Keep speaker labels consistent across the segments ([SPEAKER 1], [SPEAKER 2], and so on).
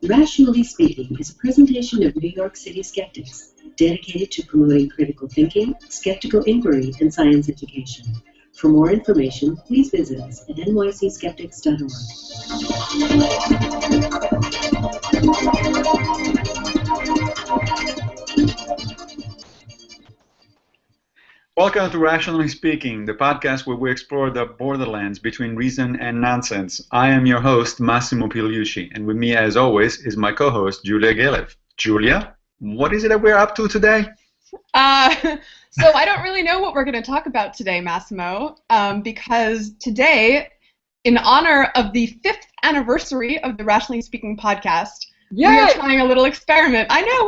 [SPEAKER 1] Rationally Speaking is a presentation of New York City skeptics, dedicated to promoting critical thinking, skeptical inquiry, and science education. For more information, please visit us at nycskeptics.org.
[SPEAKER 2] Welcome to Rationally Speaking, the podcast where we explore the borderlands between reason and nonsense. I am your host, Massimo, and with me, as always, is my co-host, Julia Galev. Julia, what is it that we're up to today?
[SPEAKER 3] So I don't really know what we're going to talk about today, Massimo, because today, in honor of the 5th anniversary of the Rationally Speaking podcast, we are trying a little experiment. I know,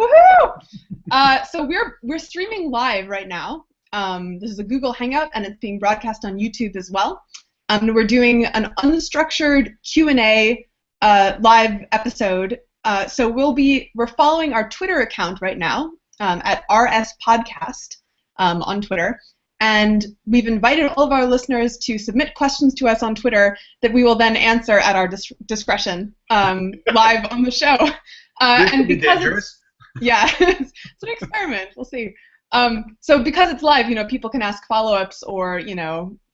[SPEAKER 3] woohoo! So we're streaming live right now. This is a Google Hangout, and it's being broadcast on YouTube as well. We're doing an unstructured Q&A live episode. So we're following our Twitter account right now at RS Podcast on Twitter, and we've invited all of our listeners to submit questions to us on Twitter that we will then answer at our discretion live on the show. And because it's an experiment, we'll see. So because it's live, people can ask follow-ups or,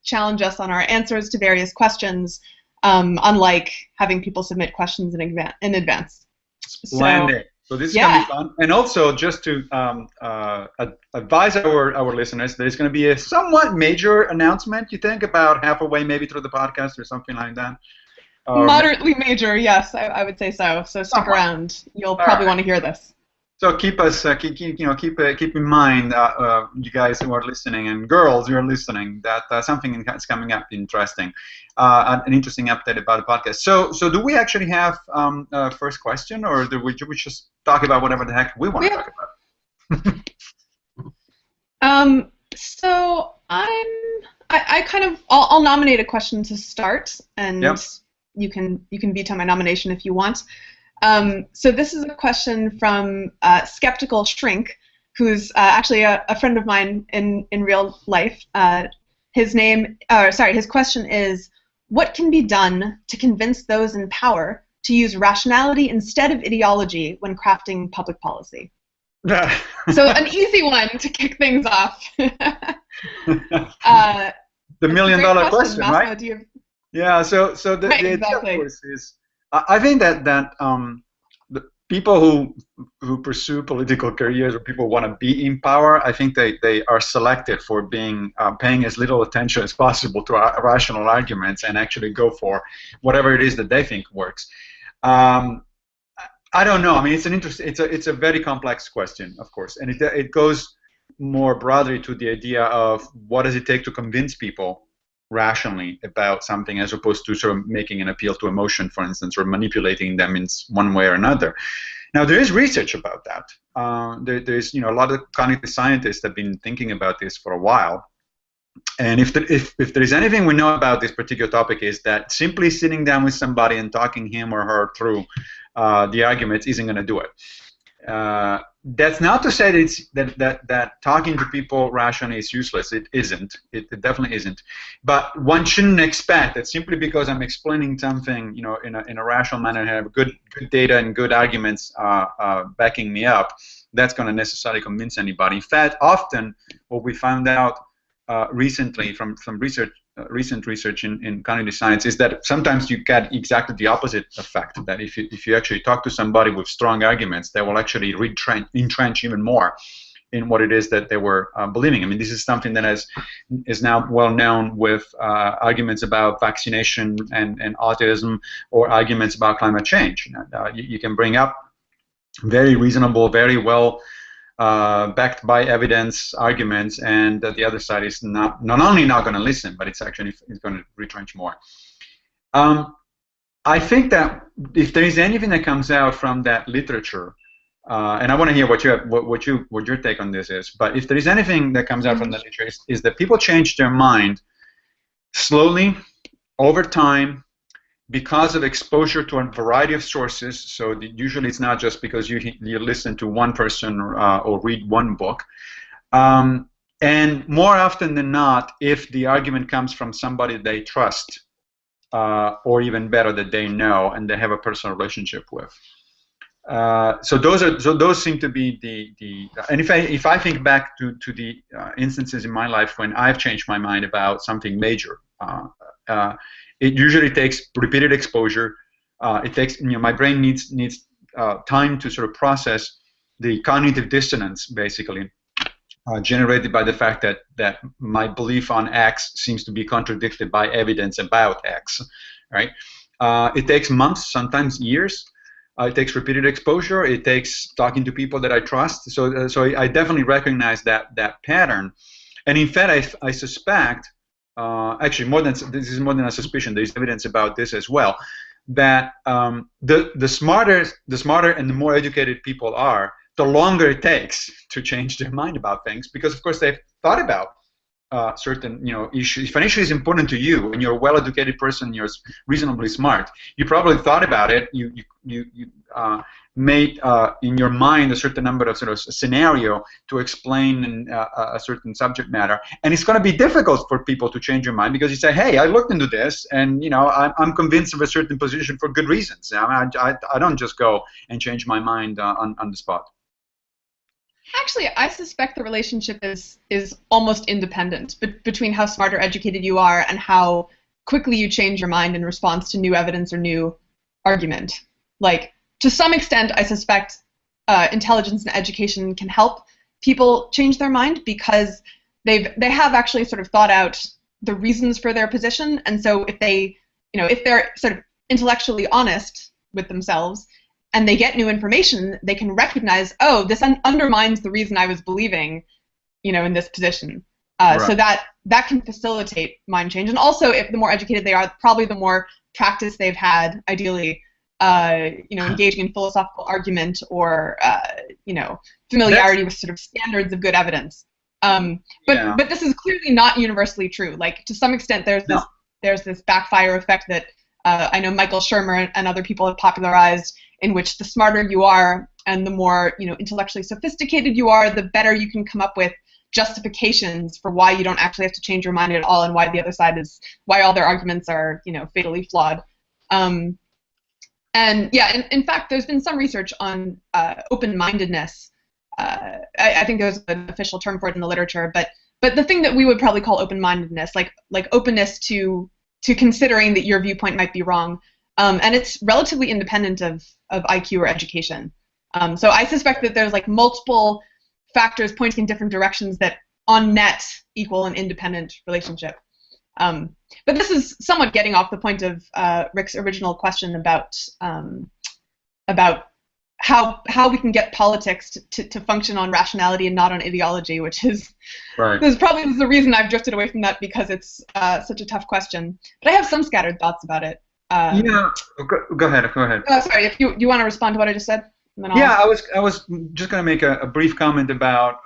[SPEAKER 3] challenge us on our answers to various questions, unlike having people submit questions in advance.
[SPEAKER 2] Splendid. So this is going to be fun. And also, just to advise our listeners, there's going to be a somewhat major announcement, you think, about halfway maybe through the podcast or something like that?
[SPEAKER 3] Moderately major, yes, I would say so. So stick around. You'll probably want to hear this. So
[SPEAKER 2] keep in mind, you guys who are listening and girls who are listening, that something is coming up interesting, an interesting update about the podcast. So do we actually have a first question, or do we just talk about whatever the heck we want to talk
[SPEAKER 3] about? So I'll nominate a question to start, and you can veto my nomination if you want. So this is a question from Skeptical Shrink, who's actually a friend of mine in real life. His question is, what can be done to convince those in power to use rationality instead of ideology when crafting public policy? So an easy one to kick things off.
[SPEAKER 2] The million-dollar question,
[SPEAKER 3] Massimo,
[SPEAKER 2] right? So the idea, of course, is I think that the people who pursue political careers or people who want to be in power, I think they are selected for paying as little attention as possible to rational arguments and actually go for whatever it is that they think works. I don't know. I mean, it's a very complex question, of course, and it goes more broadly to the idea of what does it take to convince people rationally about something, as opposed to sort of making an appeal to emotion, for instance, or manipulating them in one way or another. Now, there is research about that. There's a lot of cognitive scientists have been thinking about this for a while. And if there is anything we know about this particular topic, is that simply sitting down with somebody and talking him or her through the arguments isn't going to do it. That's not to say that talking to people rationally is useless. It isn't. It definitely isn't. But one shouldn't expect that simply because I'm explaining something, in a rational manner, and have good data and good arguments backing me up, that's going to necessarily convince anybody. In fact, often what we found out recently from recent research in cognitive science is that sometimes you get exactly the opposite effect, that if you actually talk to somebody with strong arguments, they will actually entrench even more in what it is that they were believing. I mean, this is something that is now well known with arguments about vaccination and autism, or arguments about climate change. You can bring up very reasonable, very well backed by evidence arguments, and the other side is not only not going to listen, but it's going to retrench more. I think that if there is anything that comes out from that literature, and I want to hear what your take on this is, but if there is anything that comes out from the literature, is that people change their mind slowly over time, because of exposure to a variety of sources. So usually it's not just because you listen to one person or read one book. And more often than not, if the argument comes from somebody they trust, or even better, that they know and they have a personal relationship with. those seem to be the and if I think back to the instances in my life when I've changed my mind about something major, it usually takes repeated exposure. It takes, my brain needs time to sort of process the cognitive dissonance, basically, generated by the fact that my belief on X seems to be contradicted by evidence about X, right? It takes months, sometimes years. It takes repeated exposure. It takes talking to people that I trust. So I definitely recognize that pattern. And in fact, I suspect, actually, this is more than a suspicion. There's evidence about this as well, that the smarter and the more educated people are, the longer it takes to change their mind about things, because of course they've thought about certain issues. If an issue is important to you and you're a well-educated person, you're reasonably smart, you probably thought about it. You made in your mind a certain number of sort of scenario to explain a certain subject matter, and it's going to be difficult for people to change your mind because you say, hey, I looked into this and I'm convinced of a certain position for good reasons. I don't just go and change my mind on the spot.
[SPEAKER 3] Actually, I suspect the relationship is almost independent between how smart or educated you are and how quickly you change your mind in response to new evidence or new argument. Like, to some extent, I suspect intelligence and education can help people change their mind because they have actually sort of thought out the reasons for their position, and so if they're sort of intellectually honest with themselves, and they get new information, they can recognize, oh, this undermines the reason I was believing, in this position.
[SPEAKER 2] Right.
[SPEAKER 3] So that can facilitate mind change. And also, if the more educated they are, probably the more practice they've had, ideally, engaging in philosophical argument or, familiarity with sort of standards of good evidence. But this is clearly not universally true. Like, to some extent, there's this backfire effect that I know Michael Shermer and other people have popularized, in which the smarter you are and the more intellectually sophisticated you are, the better you can come up with justifications for why you don't actually have to change your mind at all, and why the other side why all their arguments are fatally flawed. And yeah, in fact, there's been some research on open-mindedness. I think there's an official term for it in the literature, but the thing that we would probably call open-mindedness, like openness to considering that your viewpoint might be wrong. And it's relatively independent of IQ or education. So I suspect that there's like multiple factors pointing in different directions that on net equal an independent relationship. But this is somewhat getting off the point of Rick's original question about how we can get politics to function on rationality and not on ideology, which is
[SPEAKER 2] right.
[SPEAKER 3] This is the reason I've drifted away from that, because it's such a tough question. But I have some scattered thoughts about it.
[SPEAKER 2] Go ahead.
[SPEAKER 3] Sorry, if you want to respond to what I just said. And then
[SPEAKER 2] I was just going to make a brief comment about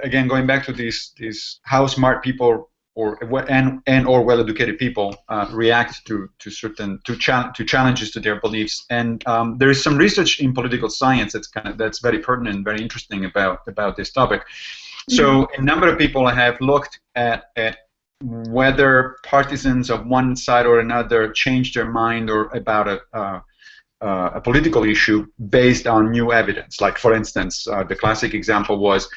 [SPEAKER 2] again, going back to these how smart people or well-educated people react to challenges to their beliefs. And there is some research in political science that's very pertinent, very interesting about this topic. So a number of people have looked at whether partisans of one side or another change their mind or about a political issue based on new evidence. Like, for instance, the classic example was,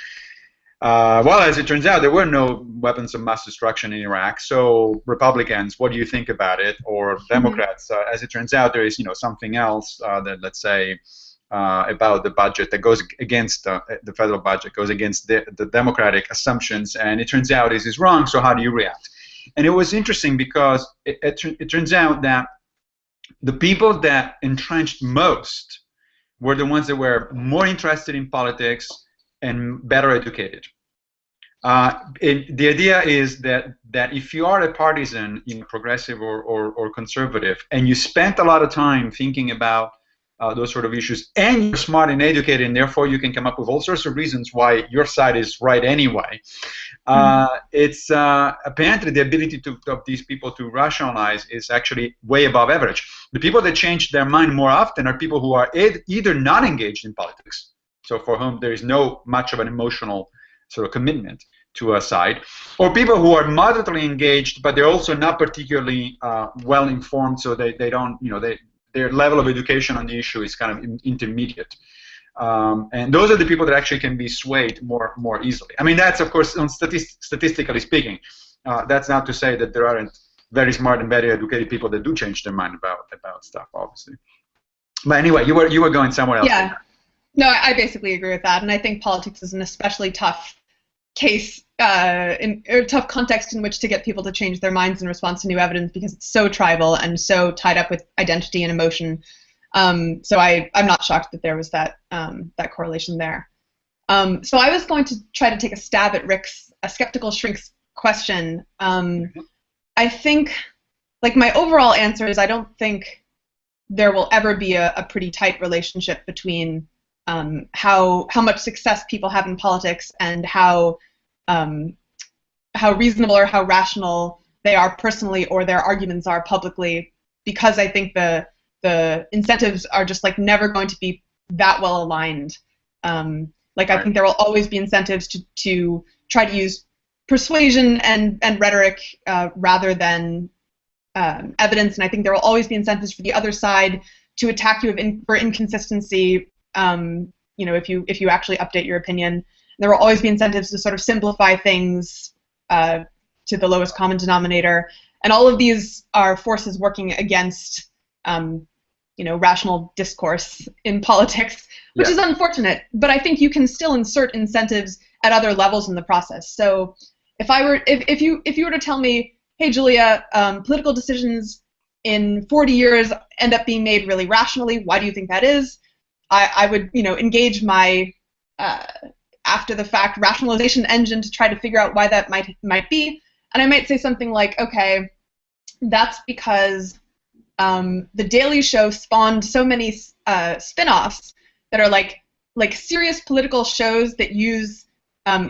[SPEAKER 2] well, as it turns out, there were no weapons of mass destruction in Iraq, so Republicans, what do you think about it? Or Democrats, as it turns out, there is something else that, let's say, about the budget that goes against the federal budget, goes against the democratic assumptions, and it turns out this is wrong, so how do you react? And it was interesting because it turns out that the people that entrenched most were the ones that were more interested in politics and better educated. The idea is that if you are a partisan, progressive or conservative, and you spent a lot of time thinking about those sort of issues, and you're smart and educated, and therefore you can come up with all sorts of reasons why your side is right anyway. It's apparently the ability of these people to rationalize is actually way above average. The people that change their mind more often are people who are either not engaged in politics, so for whom there is no much of an emotional sort of commitment to a side, or people who are moderately engaged, but they're also not particularly well informed, so they don't, their level of education on the issue is kind of intermediate. And those are the people that actually can be swayed more easily. I mean, that's, of course, statistically speaking. That's not to say that there aren't very smart and very educated people that do change their mind about stuff, obviously. But anyway, you were going somewhere else.
[SPEAKER 3] Yeah. No, I basically agree with that, and I think politics is an especially tough case, tough context in which to get people to change their minds in response to new evidence, because it's so tribal and so tied up with identity and emotion. So I'm not shocked that there was that correlation there. So I was going to try to take a stab at Rick's a skeptical shrink's question. I think, like, my overall answer is I don't think there will ever be a pretty tight relationship between how much success people have in politics and how reasonable or how rational they are personally or their arguments are publicly, because I think the incentives are just like never going to be that well aligned. I think there will always be incentives to try to use persuasion and rhetoric rather than evidence, and I think there will always be incentives for the other side to attack you for inconsistency. If you actually update your opinion, there will always be incentives to sort of simplify things to the lowest common denominator, and all of these are forces working against rational discourse in politics, which is unfortunate. But I think you can still insert incentives at other levels in the process. So if you were to tell me, hey, Julia, political decisions in 40 years end up being made really rationally. Why do you think that is? I would, engage my after-the-fact rationalization engine to try to figure out why that might be. And I might say something like, okay, that's because the Daily Show spawned so many spin-offs that are like serious political shows that use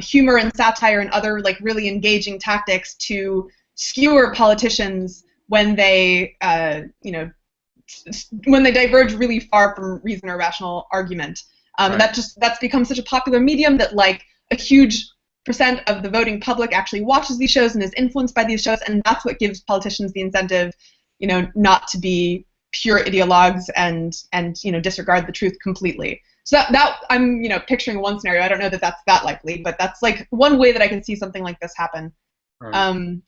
[SPEAKER 3] humor and satire and other really engaging tactics to skewer politicians when they diverge really far from reason or rational argument. And that's become such a popular medium that a huge percent of the voting public actually watches these shows and is influenced by these shows, and that's what gives politicians the incentive, not to be pure ideologues and disregard the truth completely. So that I'm picturing one scenario. I don't know that that's that likely, but that's one way that I can see something like this happen. Right.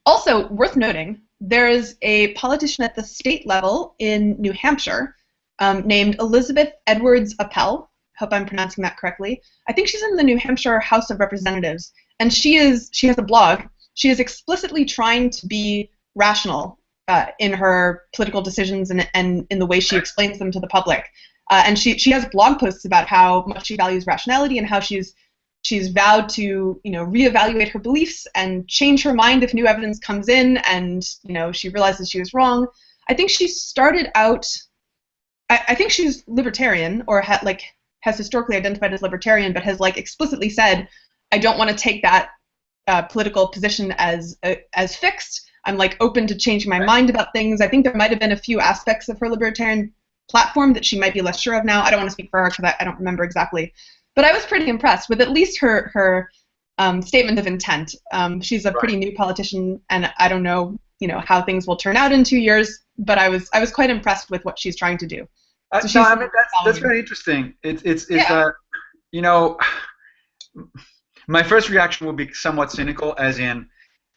[SPEAKER 3] Also worth noting, there is a politician at the state level in New Hampshire named Elizabeth Edwards Appel. Hope I'm pronouncing that correctly. I think she's in the New Hampshire House of Representatives, and she has a blog. She is explicitly trying to be rational in her political decisions and in the way she explains them to the public. And she has blog posts about how much she values rationality and how she's vowed to reevaluate her beliefs and change her mind if new evidence comes in and she realizes she was wrong. I think she started out. I think she's libertarian or has historically identified as libertarian, but has explicitly said, I don't want to take that political position as fixed. I'm open to changing my mind about things. I think there might have been a few aspects of her libertarian platform that she might be less sure of now. I don't want to speak for her because I don't remember exactly. But I was pretty impressed with at least her statement of intent. She's a pretty new politician, and I don't know how things will turn out in 2 years. But I was quite impressed with what she's trying to do. So
[SPEAKER 2] no, I mean that's very interesting. My first reaction would be somewhat cynical, as in,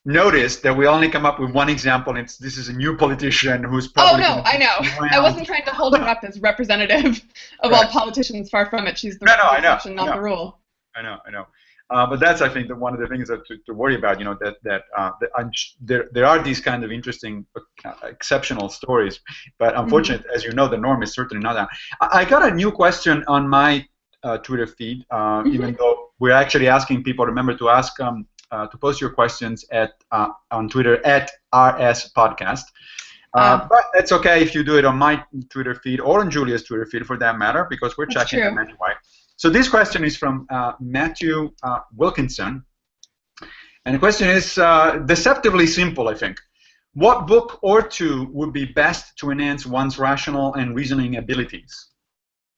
[SPEAKER 2] notice that we only come up with one example. And this is a new politician who's probably.
[SPEAKER 3] Oh no, I know. I wasn't trying to hold her up as representative of all politicians. Far from it. She's the exception, not the rule.
[SPEAKER 2] I know. But that's, I think, one of the things to worry about. There are these kind of interesting, exceptional stories, but unfortunately, as you know, the norm is certainly not that. I got a new question on my Twitter feed, even though we're actually asking people. Remember to ask to post your questions on Twitter @RSPodcast. But it's okay if you do it on my Twitter feed or on Julia's Twitter feed, for that matter, because we're checking them anyway. So this question is from Matthew Wilkinson, and the question is deceptively simple, I think. What book or two would be best to enhance one's rational and reasoning abilities?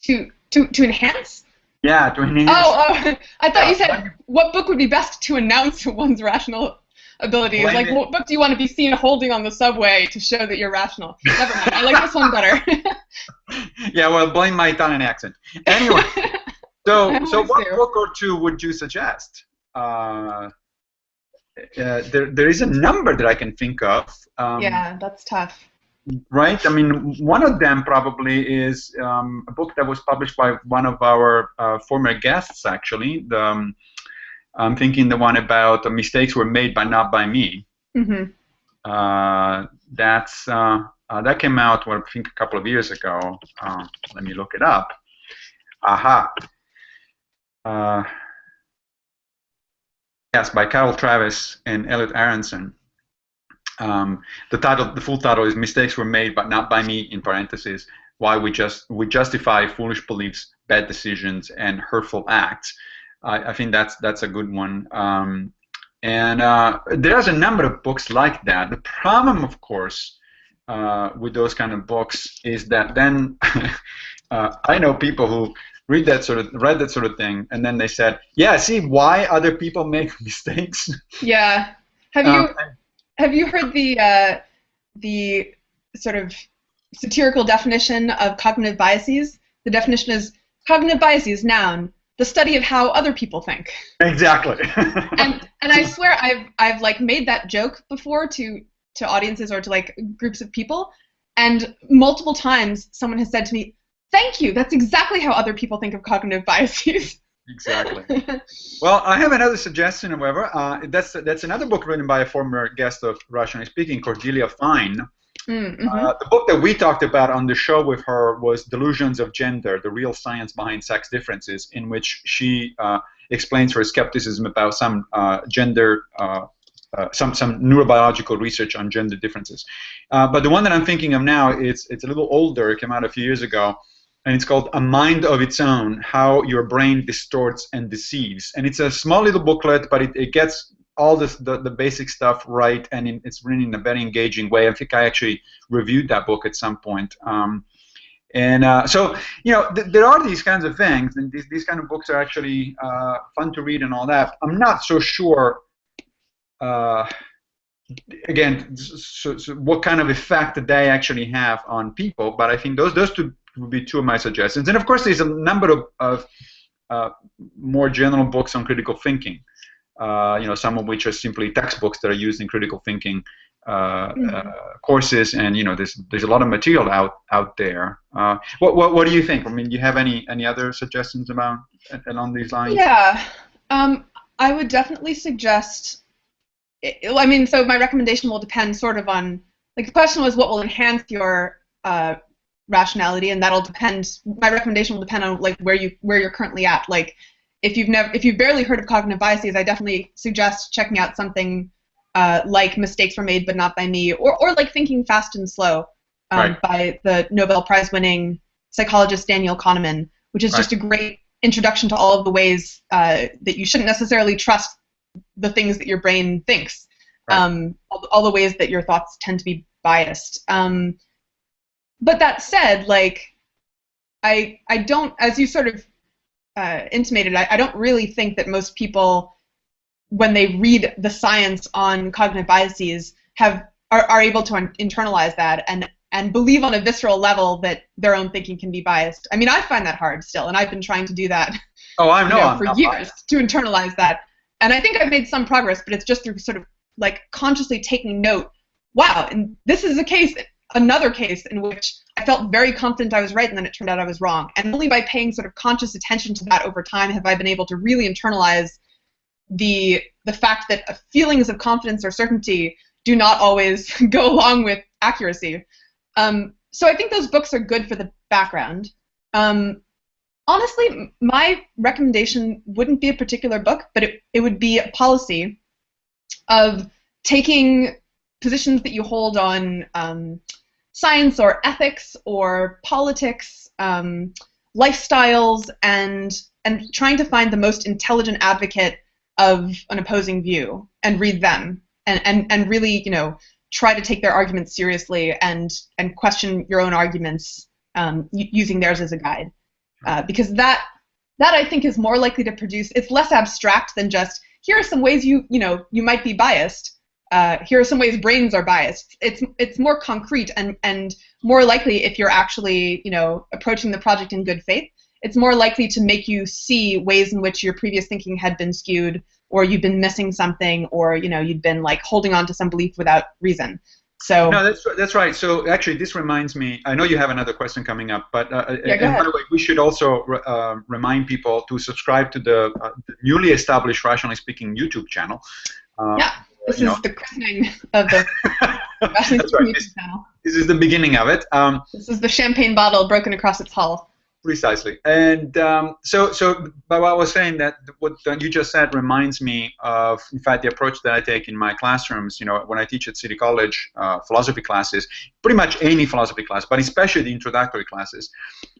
[SPEAKER 3] To enhance?
[SPEAKER 2] Yeah, to enhance.
[SPEAKER 3] Oh, I thought you said what book would be best to announce one's rational abilities. Like, what book do you want to be seen holding on the subway to show that you're rational? Never mind. I like this one better.
[SPEAKER 2] Yeah, well, blame my Italian accent. Anyway, so what book or two would you suggest? There is a number that I can think of.
[SPEAKER 3] Yeah, that's tough.
[SPEAKER 2] Right? I mean, one of them probably is a book that was published by one of our former guests, actually. I'm thinking the one about mistakes were made, but not by me.
[SPEAKER 3] Mm-hmm.
[SPEAKER 2] That came out, well, I think, a couple of years ago. Let me look it up. Aha. Yes, by Carol Travis and Elliot Aronson. The full title is "Mistakes Were Made, but Not by Me." In parentheses, why we justify foolish beliefs, bad decisions, and hurtful acts. I think that's a good one. And there's a number of books like that. The problem, of course, with those kind of books is that then I know people who read that sort of thing, and then they said, "Yeah, see why other people make mistakes."
[SPEAKER 3] Yeah. Have you heard the sort of satirical definition of cognitive biases? The definition is cognitive biases, noun, the study of how other people think.
[SPEAKER 2] Exactly.
[SPEAKER 3] and I swear I've like made that joke before to audiences or to like groups of people, and multiple times someone has said to me, "Thank you. That's exactly how other people think of cognitive biases."
[SPEAKER 2] Exactly. Well, I have another suggestion, however. That's another book written by a former guest of Rationally Speaking, Cordelia Fine.
[SPEAKER 3] Mm-hmm.
[SPEAKER 2] The book that we talked about on the show with her was Delusions of Gender, the Real Science Behind Sex Differences, in which she explains her skepticism about some some neurobiological research on gender differences. But the one that I'm thinking of now, it's a little older. It came out a few years ago. And it's called A Mind of Its Own, How Your Brain Distorts and Deceives. And it's a small little booklet, but it gets all the basic stuff right, and it's written in a very engaging way. I think I actually reviewed that book at some point. So, you know, there are these kinds of things, and these kind of books are actually fun to read and all that. I'm not so sure, again, so what kind of effect that they actually have on people, but I think those two would be two of my suggestions. And of course, there's a number of more general books on critical thinking. You know, some of which are simply textbooks that are used in critical thinking courses, and you know, there's a lot of material out there. What do you think? I mean, do you have any other suggestions along these lines?
[SPEAKER 3] Yeah, I would definitely suggest. I mean, so my recommendation will depend sort of on, like, the question was what will enhance your rationality, and that'll depend. My recommendation will depend on like where you're currently at. Like, if you've barely heard of cognitive biases, I definitely suggest checking out something like Mistakes Were Made but Not by Me, or like Thinking Fast and Slow
[SPEAKER 2] Right.
[SPEAKER 3] by the Nobel Prize-winning psychologist Daniel Kahneman, which is just a great introduction to all of the ways that you shouldn't necessarily trust the things that your brain thinks, all the ways that your thoughts tend to be biased. But that said, like, I don't, as you sort of intimated, I don't really think that most people, when they read the science on cognitive biases, are able to internalize that and believe on a visceral level that their own thinking can be biased. I mean, I find that hard still, and I've been trying to do that for years, to internalize that. And I think I've made some progress, but it's just through sort of like consciously taking note. Wow, and this is another case in which I felt very confident I was right, and then it turned out I was wrong. And only by paying sort of conscious attention to that over time have I been able to really internalize the fact that feelings of confidence or certainty do not always go along with accuracy. So I think those books are good for the background. Honestly, my recommendation wouldn't be a particular book, but it would be a policy of taking positions that you hold on science or ethics or politics, lifestyles, and trying to find the most intelligent advocate of an opposing view and read them and really, you know, try to take their arguments seriously and question your own arguments using theirs as a guide. Because that I think is more likely to produce, it's less abstract than just, here are some ways you might be biased. here are some ways brains are biased. It's more concrete and more likely if you're actually, you know, approaching the project in good faith. It's more likely to make you see ways in which your previous thinking had been skewed, or you've been missing something, or, you know, you've been like holding on to some belief without reason. So
[SPEAKER 2] no, that's right. So actually, this reminds me. I know you have another question coming up, but
[SPEAKER 3] yeah, go
[SPEAKER 2] and
[SPEAKER 3] ahead.
[SPEAKER 2] by the way, we should also remind people to subscribe to the newly established Rationally Speaking YouTube channel.
[SPEAKER 3] Yeah, this is the christening of the Rationally
[SPEAKER 2] That's
[SPEAKER 3] Speaking
[SPEAKER 2] right.
[SPEAKER 3] YouTube channel.
[SPEAKER 2] This is the beginning of it.
[SPEAKER 3] This is the champagne bottle broken across its hull.
[SPEAKER 2] Precisely. And so but what I was saying, that what you just said reminds me of, in fact, the approach that I take in my classrooms. You know, when I teach at City College philosophy classes, pretty much any philosophy class, but especially the introductory classes.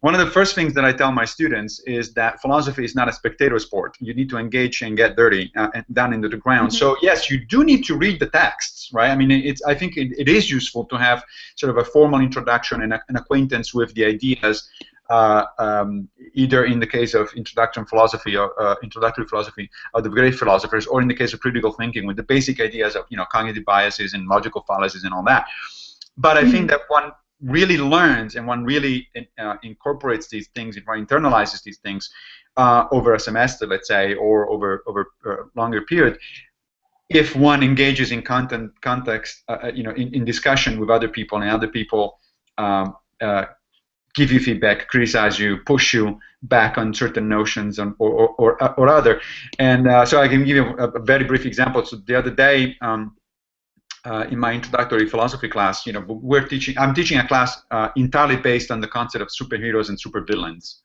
[SPEAKER 2] One of the first things that I tell my students is that philosophy is not a spectator sport. You need to engage and get dirty and down into the ground.
[SPEAKER 3] Mm-hmm.
[SPEAKER 2] So yes, you do need to read the texts, right? I mean, I think it is useful to have sort of a formal introduction and an acquaintance with the ideas. Either in the case of introductory philosophy of the great philosophers, or in the case of critical thinking, with the basic ideas of, you know, cognitive biases and logical fallacies and all that. But I think that one really learns and one really incorporates these things, one internalizes these things over a semester, let's say, or over a longer period, if one engages in context, you know, in discussion with other people, and other people give you feedback, criticize you, push you back on certain notions or other. And so I can give you a very brief example. So the other day, in my introductory philosophy class, you know, I'm teaching a class entirely based on the concept of superheroes and supervillains.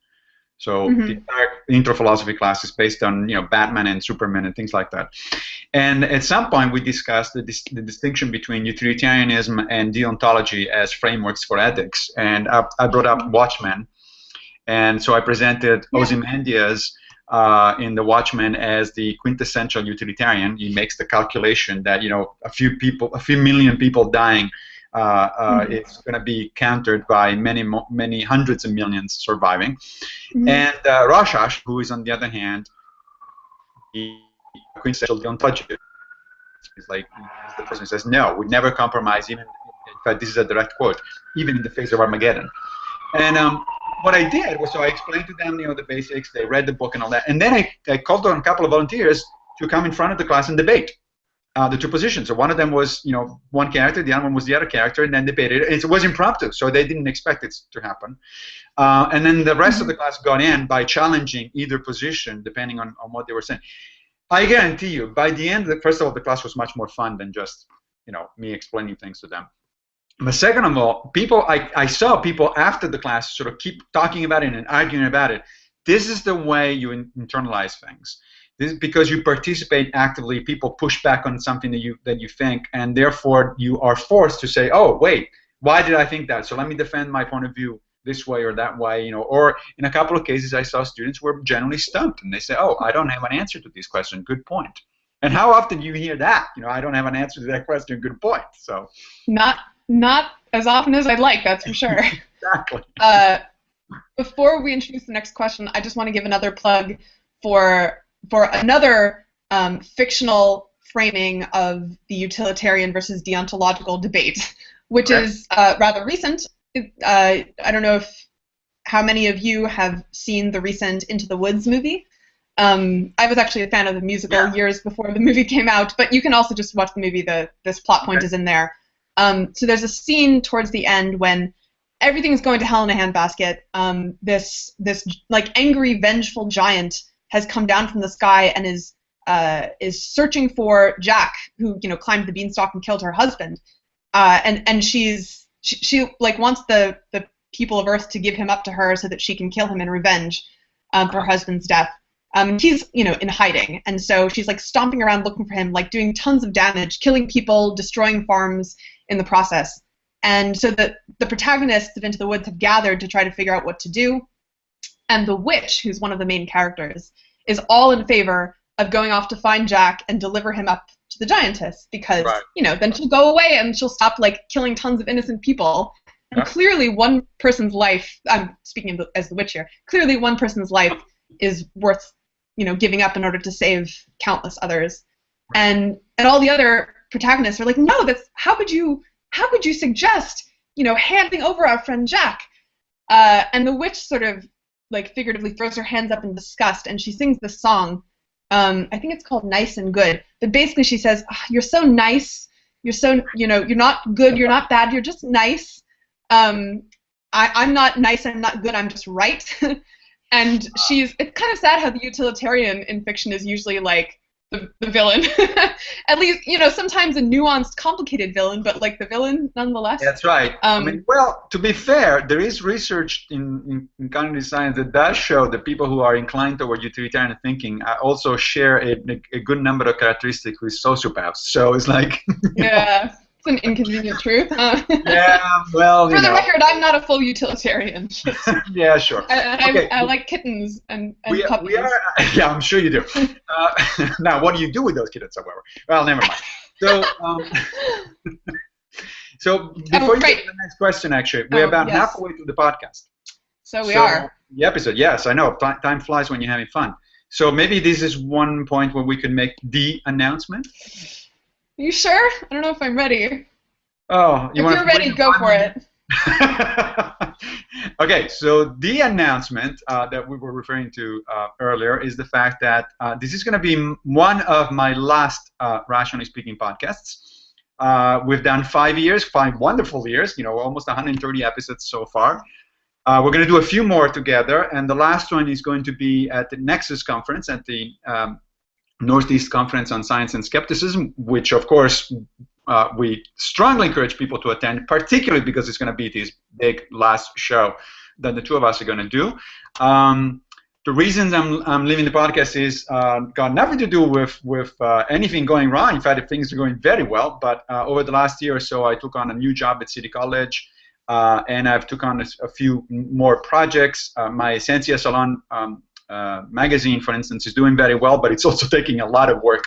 [SPEAKER 2] So the entire intro philosophy class is based on, you know, Batman and Superman and things like that. And at some point we discussed the distinction between utilitarianism and deontology as frameworks for ethics. And I brought up Watchmen. And so I presented Ozymandias in the Watchmen as the quintessential utilitarian. He makes the calculation that, you know, a few million people dying it's going to be countered by many hundreds of millions surviving. And Rorschach, who is on the other hand the quintessential deontologist, is like, he's the person who says, no, we never compromise, even, in fact, this is a direct quote, even in the face of Armageddon. And what I did was, so I explained to them, you know, the basics, they read the book and all that, and then I called on a couple of volunteers to come in front of the class and debate the two positions. So one of them was, you know, one character, the other one was the other character, and then debated. And it was impromptu, so they didn't expect it to happen. And then the rest of the class got in by challenging either position, depending on what they were saying. I guarantee you, by the end, first of all, the class was much more fun than just, you know, me explaining things to them. But second of all, I saw people after the class sort of keep talking about it and arguing about it. This is the way you internalize things. This is because you participate actively. People push back on something that you think, and therefore you are forced to say, "Oh, wait, why did I think that? So let me defend my point of view this way or that way." You know, or in a couple of cases, I saw students were generally stumped, and they say, "Oh, I don't have an answer to this question. Good point." And how often do you hear that? You know, I don't have an answer to that question. Good point. So
[SPEAKER 3] not as often as I'd like, that's for sure.
[SPEAKER 2] Exactly.
[SPEAKER 3] Before we introduce the next question, I just want to give another plug for another fictional framing of the utilitarian versus deontological debate, which is rather recent. I don't know how many of you have seen the recent Into the Woods movie. I was actually a fan of the musical years before the movie came out, but you can also just watch the movie. This plot point is in there. So there's a scene towards the end when everything's going to hell in a handbasket. This like angry, vengeful giant has come down from the sky and is searching for Jack, who, you know, climbed the beanstalk and killed her husband. And she like wants the people of Earth to give him up to her so that she can kill him in revenge for her husband's death. He's, you know, in hiding, and so she's like stomping around looking for him, like doing tons of damage, killing people, destroying farms in the process. And so the protagonists of Into the Woods have gathered to try to figure out what to do. And the witch, who's one of the main characters, is all in favor of going off to find Jack and deliver him up to the giantess, because you know, then she'll go away and she'll stop like killing tons of innocent people. And clearly, one person's life. I'm speaking as the witch here. Clearly, one person's life is worth, you know, giving up in order to save countless others. And all the other protagonists are like, no, how could you suggest, handing over our friend Jack? And the witch sort of like figuratively throws her hands up in disgust, and she sings this song. I think it's called Nice and Good. But basically she says, oh, you're so nice. You're so, you're not good. You're not bad. You're just nice. I'm not nice. I'm not good. I'm just right. And it's kind of sad how the utilitarian in fiction is usually like the villain. At least, sometimes a nuanced, complicated villain, but like the villain nonetheless.
[SPEAKER 2] That's right. Well, to be fair, there is research in cognitive science that does show that people who are inclined toward utilitarian thinking also share a good number of characteristics with sociopaths. So it's like...
[SPEAKER 3] Yeah. It's an inconvenient truth.
[SPEAKER 2] Yeah, well,
[SPEAKER 3] For the record, I'm not a full utilitarian.
[SPEAKER 2] Yeah, sure.
[SPEAKER 3] I like kittens and puppies.
[SPEAKER 2] Yeah, I'm sure you do. Now, what do you do with those kittens, however? Well, never mind. So before you get to the next question, actually, we're about halfway through the podcast.
[SPEAKER 3] So we are.
[SPEAKER 2] The episode, yes, I know. Time flies when you're having fun. So maybe this is one point where we could make the announcement.
[SPEAKER 3] You sure? I don't know if I'm ready.
[SPEAKER 2] Oh,
[SPEAKER 3] if you're ready, go for it.
[SPEAKER 2] Okay, so the announcement that we were referring to earlier is the fact that this is going to be one of my last Rationally Speaking podcasts. We've done 5 wonderful years, almost 130 episodes so far. We're going to do a few more together, and the last one is going to be at the Nexus conference at the Northeast Conference on Science and Skepticism, which, of course, we strongly encourage people to attend, particularly because it's going to be this big last show that the two of us are going to do. The reasons I'm leaving the podcast is got nothing to do with anything going wrong. In fact, things are going very well. But over the last year or so, I took on a new job at City College, and I've took on a few more projects. My Essentia Salon magazine, for instance, is doing very well, but it's also taking a lot of work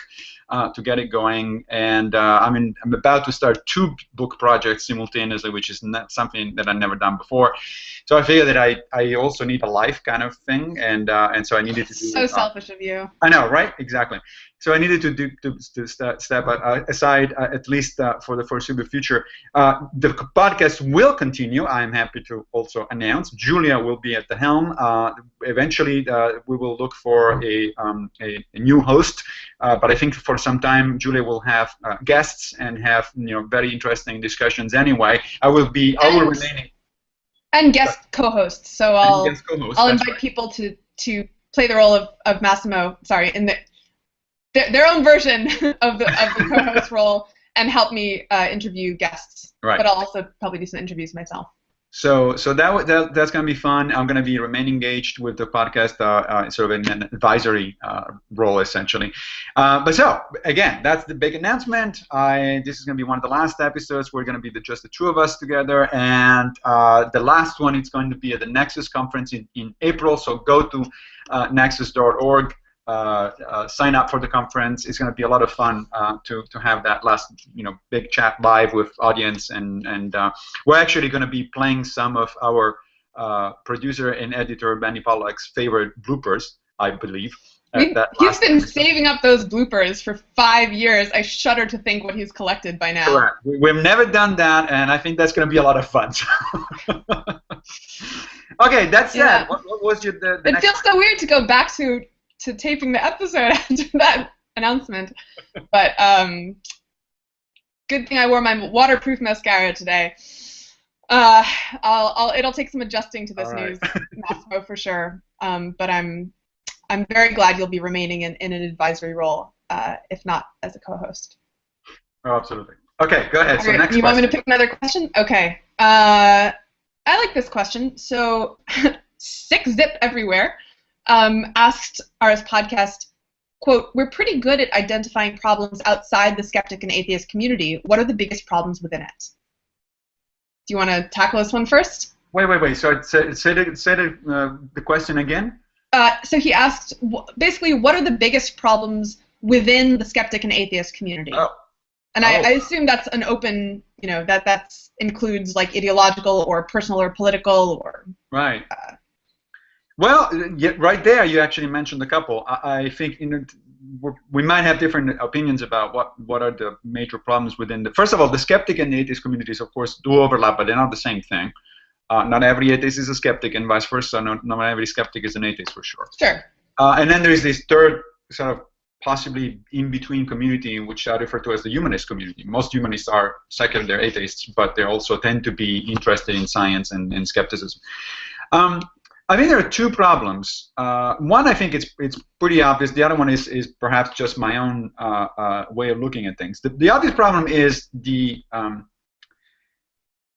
[SPEAKER 2] to get it going. And I'm about to start 2 book projects simultaneously, which is not something that I've never done before. So I figured that I also need a life kind of thing, and so I needed to do.
[SPEAKER 3] So selfish of you.
[SPEAKER 2] I know, right? Exactly. So I needed to step aside, at least for the foreseeable future. The podcast will continue. I'm happy to also announce Julia will be at the helm. Eventually, we will look for a new host. But I think for some time, Julia will have guests and have very interesting discussions. Anyway, I will remain.
[SPEAKER 3] And guest co-hosts. So I'll invite people to play the role of Massimo. Sorry, in their own version of the co-host role, and help me interview guests.
[SPEAKER 2] Right.
[SPEAKER 3] But I'll also probably do some interviews myself.
[SPEAKER 2] So that's going to be fun. I'm going to be remain engaged with the podcast, sort of in an advisory role, essentially. But so, again, that's the big announcement. This is going to be one of the last episodes. We're going to be just the two of us together. And the last one is going to be at the Nexus conference in April. So go to nexus.org. Sign up for the conference. It's going to be a lot of fun to have that last big chat live with audience, and we're actually going to be playing some of our producer and editor Benny Pollack's favorite bloopers, I believe.
[SPEAKER 3] He's been saving up those bloopers for 5 years. I shudder to think what he's collected by now.
[SPEAKER 2] Correct. We've never done that, and I think that's going to be a lot of fun. Okay, that said,
[SPEAKER 3] Yeah.
[SPEAKER 2] what was your the
[SPEAKER 3] It
[SPEAKER 2] next
[SPEAKER 3] feels so weird to go back to taping the episode after that announcement, but good thing I wore my waterproof mascara today. It'll take some adjusting to this news, Massimo, for sure. But I'm very glad you'll be remaining in an advisory role, if not as a co-host.
[SPEAKER 2] Oh, absolutely. Okay, go ahead. So next question.
[SPEAKER 3] You want me to pick another question? Okay. I like this question. So, Sick Zip Everywhere asked our podcast, quote, "We're pretty good at identifying problems outside the skeptic and atheist community. What are the biggest problems within it?" Do you want to tackle this one first?
[SPEAKER 2] Wait. So say the question again.
[SPEAKER 3] So he asked, basically, what are the biggest problems within the skeptic and atheist community?
[SPEAKER 2] Oh.
[SPEAKER 3] And I assume that's an open, that includes like ideological or personal or political or.
[SPEAKER 2] Right. Well, right there, you actually mentioned a couple. I think we might have different opinions about what are the major problems within the. First of all, the skeptic and the atheist communities, of course, do overlap, but they're not the same thing. Not every atheist is a skeptic, and vice versa. Not every skeptic is an atheist, for sure.
[SPEAKER 3] Sure.
[SPEAKER 2] And then there is this third sort of possibly in-between community, which I refer to as the humanist community. Most humanists are secular, they're atheists, but they also tend to be interested in science and skepticism. I think there are two problems. One, I think it's pretty obvious. The other one is perhaps just my own way of looking at things. The obvious problem is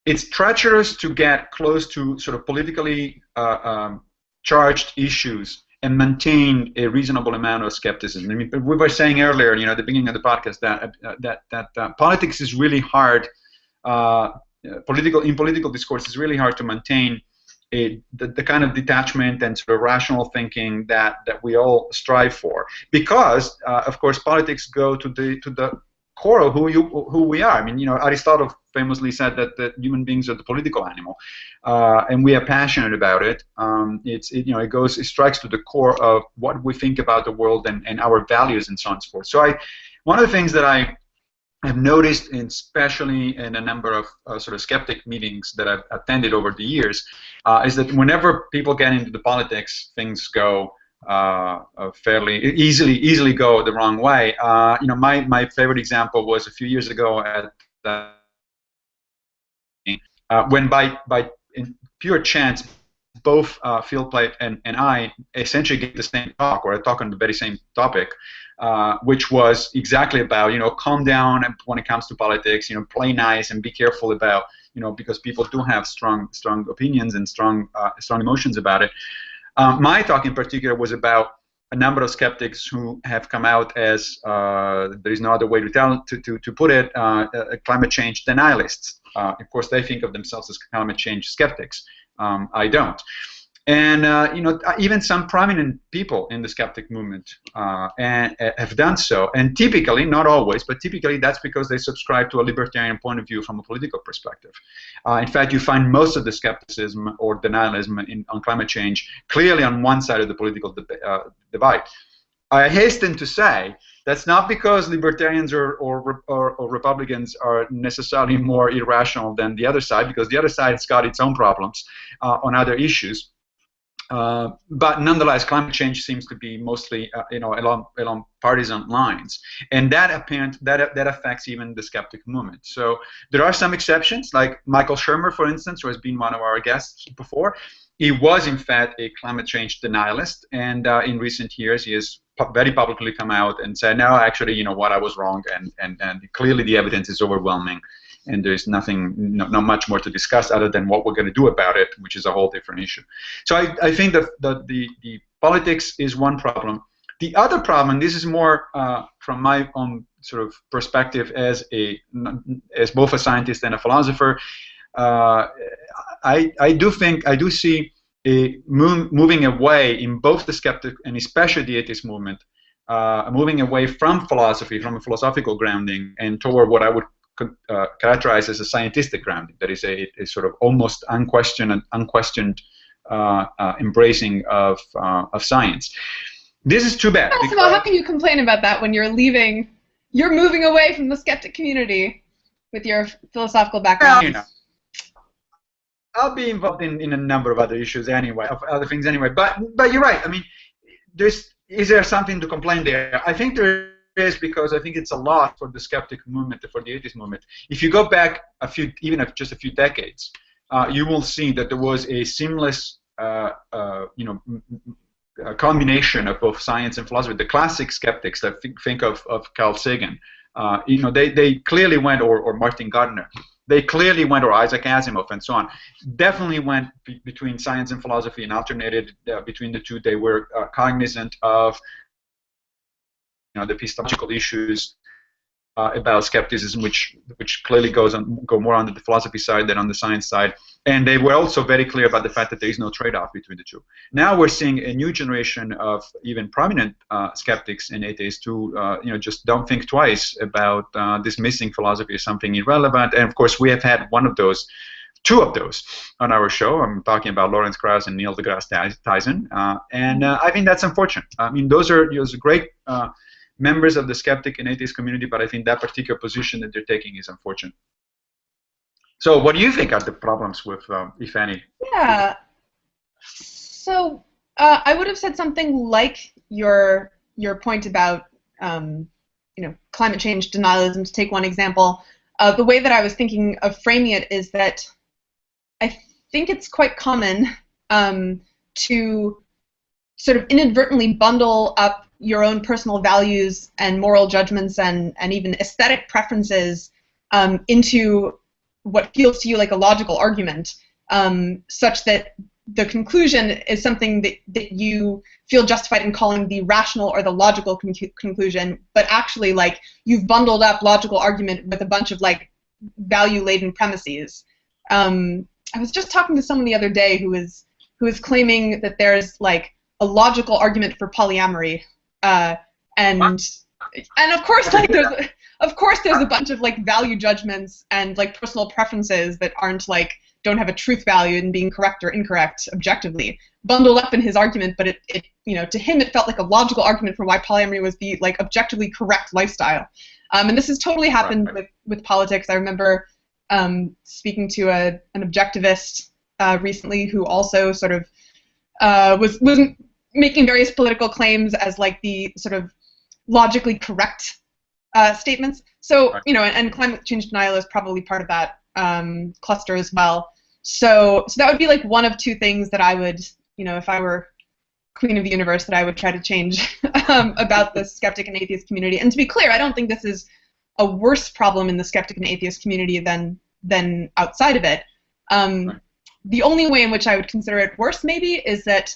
[SPEAKER 2] it's treacherous to get close to sort of politically charged issues and maintain a reasonable amount of skepticism. I mean, we were saying earlier, at the beginning of the podcast, that politics is really hard. Political discourse is really hard to maintain the kind of detachment and sort of rational thinking that we all strive for, because of course politics go to the core of who we are. I mean, Aristotle famously said that human beings are the political animal, and we are passionate about it. It strikes to the core of what we think about the world and our values and so on and so forth. So one of the things that I have noticed, especially in a number of sort of skeptic meetings that I've attended over the years, is that whenever people get into the politics, things go fairly easily go the wrong way. My favorite example was a few years ago at when by in pure chance both Phil Plait and I essentially gave the same talk, or a talk on the very same topic, which was exactly about, calm down when it comes to politics, play nice and be careful about, because people do have strong opinions and strong emotions about it. My talk in particular was about a number of skeptics who have come out as, there is no other way to put it, climate change denialists. Of course, they think of themselves as climate change skeptics. I don't. And even some prominent people in the skeptic movement have done so. And typically, not always, but typically that's because they subscribe to a libertarian point of view from a political perspective. In fact, you find most of the skepticism or denialism on climate change clearly on one side of the political divide. I hasten to say that's not because libertarians or Republicans are necessarily more irrational than the other side, because the other side has got its own problems on other issues. But nonetheless, climate change seems to be mostly, along partisan lines, and that affects even the skeptic movement. So there are some exceptions, like Michael Shermer, for instance, who has been one of our guests before. He was, in fact, a climate change denialist, and in recent years, he has very publicly come out and said, "No, actually, I was wrong, and clearly the evidence is overwhelming." And there's not much more to discuss other than what we're going to do about it, which is a whole different issue. So I think that the politics is one problem. The other problem, and this is more from my own sort of perspective as both a scientist and a philosopher, I do see a moving away in both the skeptic and especially the atheist movement, moving away from philosophy, from a philosophical grounding, and toward what I would characterized as a scientific grounding, that is a sort of almost unquestioned embracing of science. This is too bad.
[SPEAKER 3] Massimo, how can you complain about that when you're moving away from the skeptic community with your philosophical background?
[SPEAKER 2] I'll be involved in a number of other issues anyway, other things anyway. But you're right. I mean, is there something to complain there? I think there is, because I think it's a lot for the skeptic movement, for the atheist movement. If you go back just a few decades, you will see that there was a seamless, combination of both science and philosophy. The classic skeptics that think of Carl Sagan, they clearly went, or Martin Gardner, they clearly went, or Isaac Asimov and so on, definitely went between science and philosophy and alternated between the two. They were cognizant of the epistemological issues about skepticism, which clearly go more on the philosophy side than on the science side. And they were also very clear about the fact that there is no trade-off between the two. Now we're seeing a new generation of even prominent skeptics and atheists who just don't think twice about dismissing philosophy as something irrelevant. And of course, we have had two of those on our show. I'm talking about Lawrence Krauss and Neil deGrasse Tyson, and I think that's unfortunate. I mean, those are great members of the skeptic and atheist community, but I think that particular position that they're taking is unfortunate. So what do you think are the problems with, if any?
[SPEAKER 3] Yeah. So I would have said something like your point about climate change denialism, to take one example. The way that I was thinking of framing it is that I think it's quite common to sort of inadvertently bundle up your own personal values and moral judgments and even aesthetic preferences into what feels to you like a logical argument, such that the conclusion is something that you feel justified in calling the rational or the logical conclusion, but actually, like, you've bundled up logical argument with a bunch of, like, value-laden premises. I was just talking to someone the other day who is claiming that there's, like, a logical argument for polyamory, and of course, like, there's a bunch of, like, value judgments and, like, personal preferences that aren't, like, don't have a truth value in being correct or incorrect objectively bundled up in his argument, but it to him it felt like a logical argument for why polyamory was the, like, objectively correct lifestyle. And this has totally happened with politics. I remember speaking to an objectivist recently who also sort of was making various political claims as, like, the sort of logically correct statements. So, and climate change denial is probably part of that cluster as well. So that would be, like, one of two things that I would, if I were queen of the universe, that I would try to change about the skeptic and atheist community. And to be clear, I don't think this is a worse problem in the skeptic and atheist community than outside of it. The only way in which I would consider it worse, maybe, is that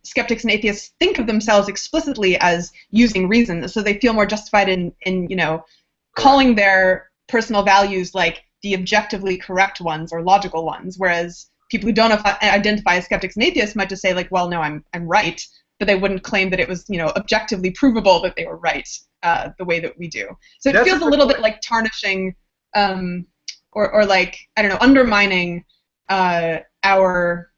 [SPEAKER 3] skeptics and atheists think of themselves explicitly as using reason, so they feel more justified in calling their personal values, like, the objectively correct ones or logical ones, whereas people who don't identify as skeptics and atheists might just say, like, well, no, I'm right, but they wouldn't claim that it was, objectively provable that they were right the way that we do. So it feels a little bit like tarnishing or like, I don't know, undermining our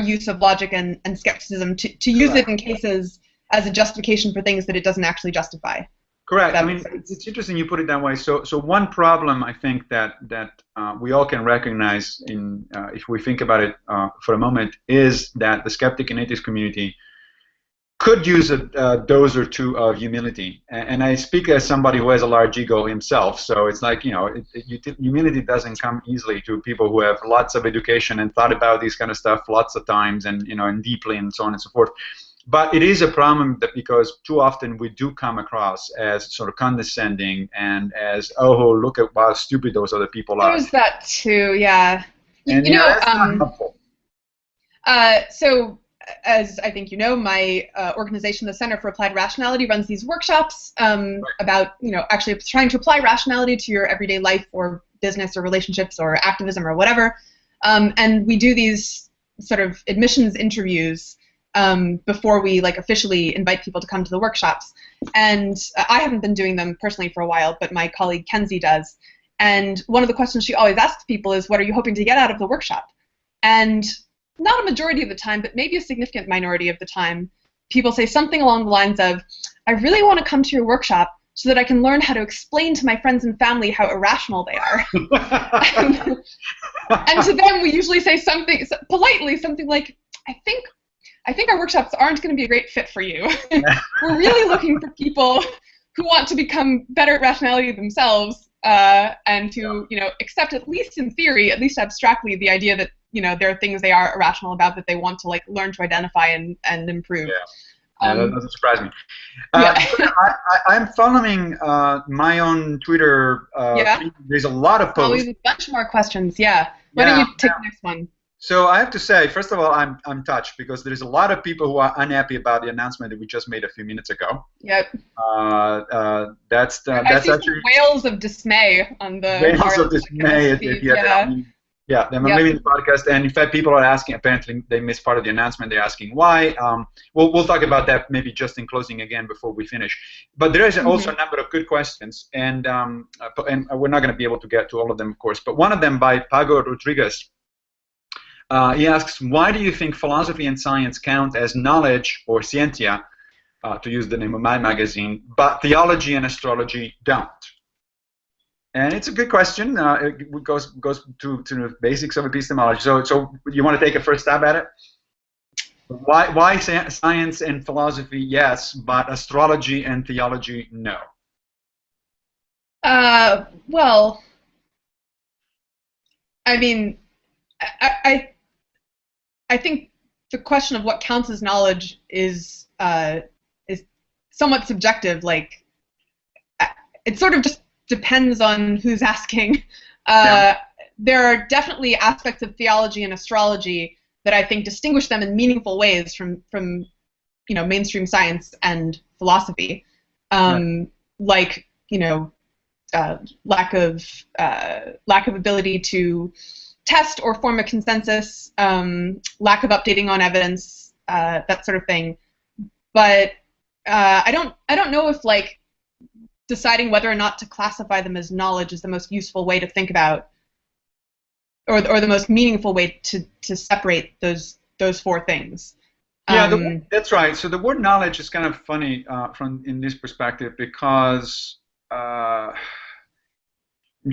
[SPEAKER 3] use of logic and skepticism to use it in cases as a justification for things that it doesn't actually justify.
[SPEAKER 2] Correct. I mean, it's interesting you put it that way. So one problem I think that we all can recognize if we think about it for a moment is that the skeptic and atheist community could use a dose or two of humility. And I speak as somebody who has a large ego himself. So it's like, humility doesn't come easily to people who have lots of education and thought about these kind of stuff lots of times and and deeply and so on and so forth. But it is a problem that because too often we do come across as sort of condescending and as, oh, look at how stupid those other people are.
[SPEAKER 3] There's that too, yeah.
[SPEAKER 2] And that's not helpful.
[SPEAKER 3] So, as I think you know, my organization, the Center for Applied Rationality, runs these workshops about, actually trying to apply rationality to your everyday life or business or relationships or activism or whatever. And we do these sort of admissions interviews before we, like, officially invite people to come to the workshops. And I haven't been doing them personally for a while, but my colleague Kenzie does. And one of the questions she always asks people is, what are you hoping to get out of the workshop? And not a majority of the time, but maybe a significant minority of the time, people say something along the lines of, I really want to come to your workshop so that I can learn how to explain to my friends and family how irrational they are. and to them, we usually say something politely, something like, I think our workshops aren't going to be a great fit for you. We're really looking for people who want to become better at rationality themselves and who, accept, at least in theory, at least abstractly, the idea that, there are things they are irrational about that they want to, like, learn to identify and improve.
[SPEAKER 2] Yeah, that doesn't surprise me. I'm following my own Twitter. There's a lot of posts.
[SPEAKER 3] There's a bunch more questions, yeah. Why don't you take the next one?
[SPEAKER 2] So I have to say, first of all, I'm touched because there's a lot of people who are unhappy about the announcement that we just made a few minutes ago.
[SPEAKER 3] Yep.
[SPEAKER 2] That's
[SPEAKER 3] I see
[SPEAKER 2] actually
[SPEAKER 3] wails of dismay on the
[SPEAKER 2] wails of dismay. Yeah, I'm leaving the podcast, and in fact, people are asking. Apparently, they missed part of the announcement. They're asking why. We'll talk about that maybe just in closing again before we finish. But there is also a number of good questions, and we're not going to be able to get to all of them, of course. But one of them by Pago Rodriguez. He asks, why do you think philosophy and science count as knowledge or scientia, to use the name of my magazine, but theology and astrology don't. And it's a good question. It goes to the basics of epistemology. So you want to take a first stab at it? Why science and philosophy, yes, but astrology and theology, no?
[SPEAKER 3] Well, I mean, I think the question of what counts as knowledge is somewhat subjective. Like, it sort of just depends on who's asking.
[SPEAKER 2] Yeah.
[SPEAKER 3] There are definitely aspects of theology and astrology that I think distinguish them in meaningful ways from mainstream science and philosophy, like lack of ability to test or form a consensus, lack of updating on evidence, that sort of thing. But I don't know if like deciding whether or not to classify them as knowledge is the most useful way to think about, or the most meaningful way to separate those four things.
[SPEAKER 2] Yeah, that's right. So the word knowledge is kind of funny in this perspective because, in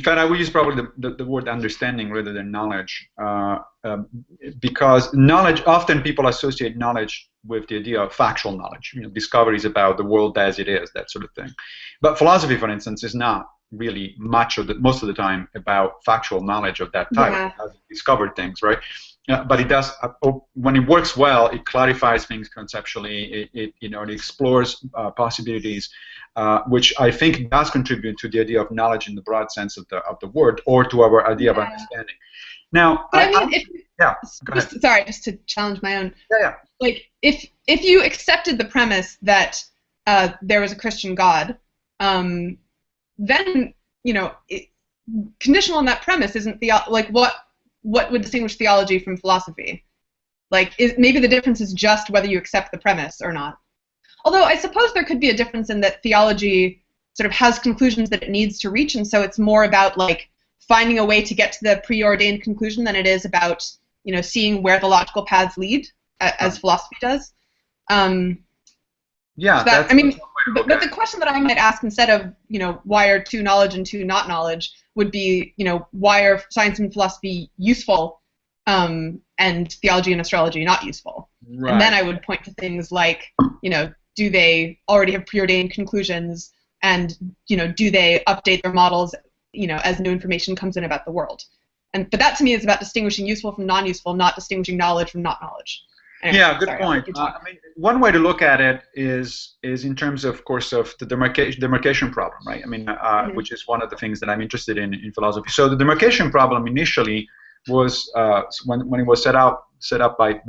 [SPEAKER 2] fact, I would use probably the word understanding rather than knowledge, because knowledge, often people associate knowledge with the idea of factual knowledge, discoveries about the world as it is, that sort of thing. But philosophy, for instance, is not really most of the time about factual knowledge of that type.
[SPEAKER 3] Yeah.
[SPEAKER 2] It has discovered things, right? But it does, when it works well, it clarifies things conceptually. It explores possibilities, which I think does contribute to the idea of knowledge in the broad sense of the word, or to our idea of understanding. Now,
[SPEAKER 3] but I mean, just to challenge my own.
[SPEAKER 2] Yeah.
[SPEAKER 3] Like, if you accepted the premise that there was a Christian God, then conditional on that premise isn't what would distinguish theology from philosophy? Like, maybe the difference is just whether you accept the premise or not. Although I suppose there could be a difference in that theology sort of has conclusions that it needs to reach, and so it's more about like finding a way to get to the preordained conclusion than it is about seeing where the logical paths lead, as philosophy does.
[SPEAKER 2] Yeah,
[SPEAKER 3] but the question that I might ask instead of why are two knowledge and two not knowledge would be why are science and philosophy useful, and theology and astrology not useful.
[SPEAKER 2] Right.
[SPEAKER 3] And then I would point to things like do they already have preordained conclusions, and do they update their models as new information comes in about the world. But that to me is about distinguishing useful from non-useful, not distinguishing knowledge from not knowledge. Anyway,
[SPEAKER 2] yeah, good point. I mean, one way to look at it is in terms, of course, of the demarcation problem, right? I mean, which is one of the things that I'm interested in philosophy. So the demarcation problem initially was when it was set up by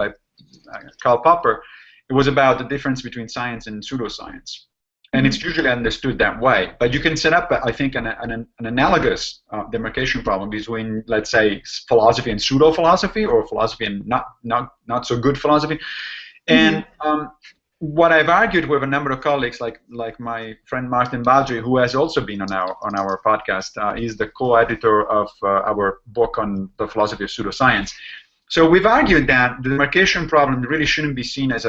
[SPEAKER 2] Karl Popper, it was about the difference between science and pseudoscience. And it's usually understood that way. But you can set up, I think, an analogous demarcation problem between, let's say, philosophy and pseudo-philosophy, or philosophy and not so good philosophy. And what I've argued with a number of colleagues, like my friend Martin Baldry, who has also been on our podcast, is the co-editor of our book on the philosophy of pseudoscience. So we've argued that the demarcation problem really shouldn't be seen as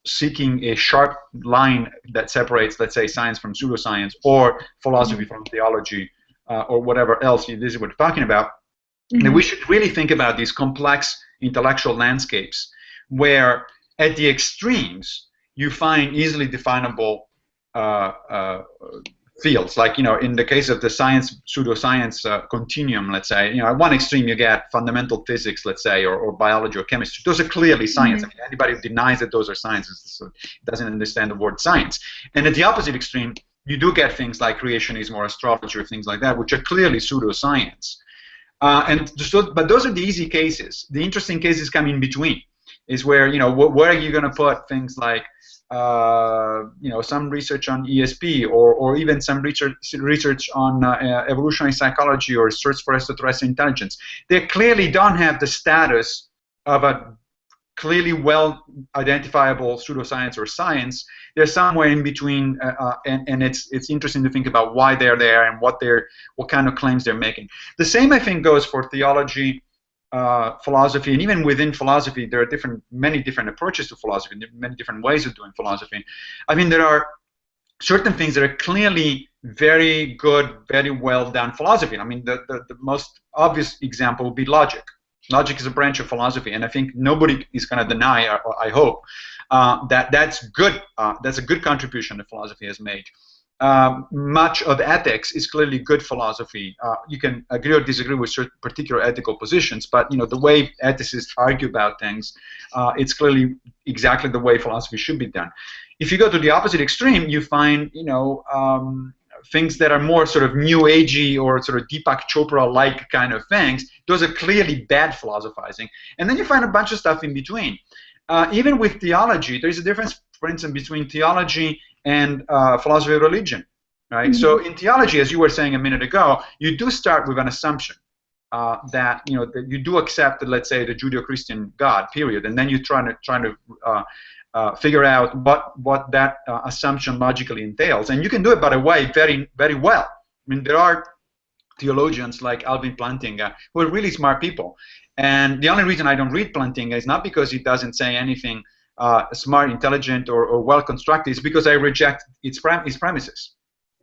[SPEAKER 2] seeking a sharp line that separates, let's say, science from pseudoscience, or philosophy from theology, or whatever else this is what we're talking about. And we should really think about these complex intellectual landscapes where, at the extremes, you find easily definable fields. Like, in the case of the science-pseudoscience continuum, let's say, at one extreme you get fundamental physics, let's say, or biology or chemistry. Those are clearly science. I mean, anybody who denies that those are sciences doesn't understand the word science. And at the opposite extreme, you do get things like creationism or astrology or things like that, which are clearly pseudoscience. But those are the easy cases. The interesting cases come in between. Is where, where are you going to put things like, some research on ESP, or even some research on evolutionary psychology or search for extraterrestrial intelligence. They clearly don't have the status of a clearly well identifiable pseudoscience or science. They're somewhere in between, and it's interesting to think about why they're there and what kind of claims they're making. The same, I think, goes for theology philosophy, and even within philosophy, there are many different approaches to philosophy, many different ways of doing philosophy. I mean, there are certain things that are clearly very good, very well done philosophy. I mean, the most obvious example would be logic. Logic is a branch of philosophy, and I think nobody is going to deny, or I hope, that that's good. That's a good contribution that philosophy has made. Much of ethics is clearly good philosophy. You can agree or disagree with certain particular ethical positions, but the way ethicists argue about things, it's clearly exactly the way philosophy should be done. If you go to the opposite extreme, you find things that are more sort of new agey or sort of Deepak Chopra-like kind of things. Those are clearly bad philosophizing. And then you find a bunch of stuff in between. Even with theology, there's a difference, for instance, between theology and philosophy of religion, right? Mm-hmm. So in theology, as you were saying a minute ago, you do start with an assumption that that you do accept, let's say, the Judeo-Christian God, period, and then you're trying to figure out what that assumption logically entails, and you can do it, by the way, very, very well. I mean, there are theologians like Alvin Plantinga who are really smart people, and the only reason I don't read Plantinga is not because he doesn't say anything smart, intelligent, or well constructed. It's because I reject his premises,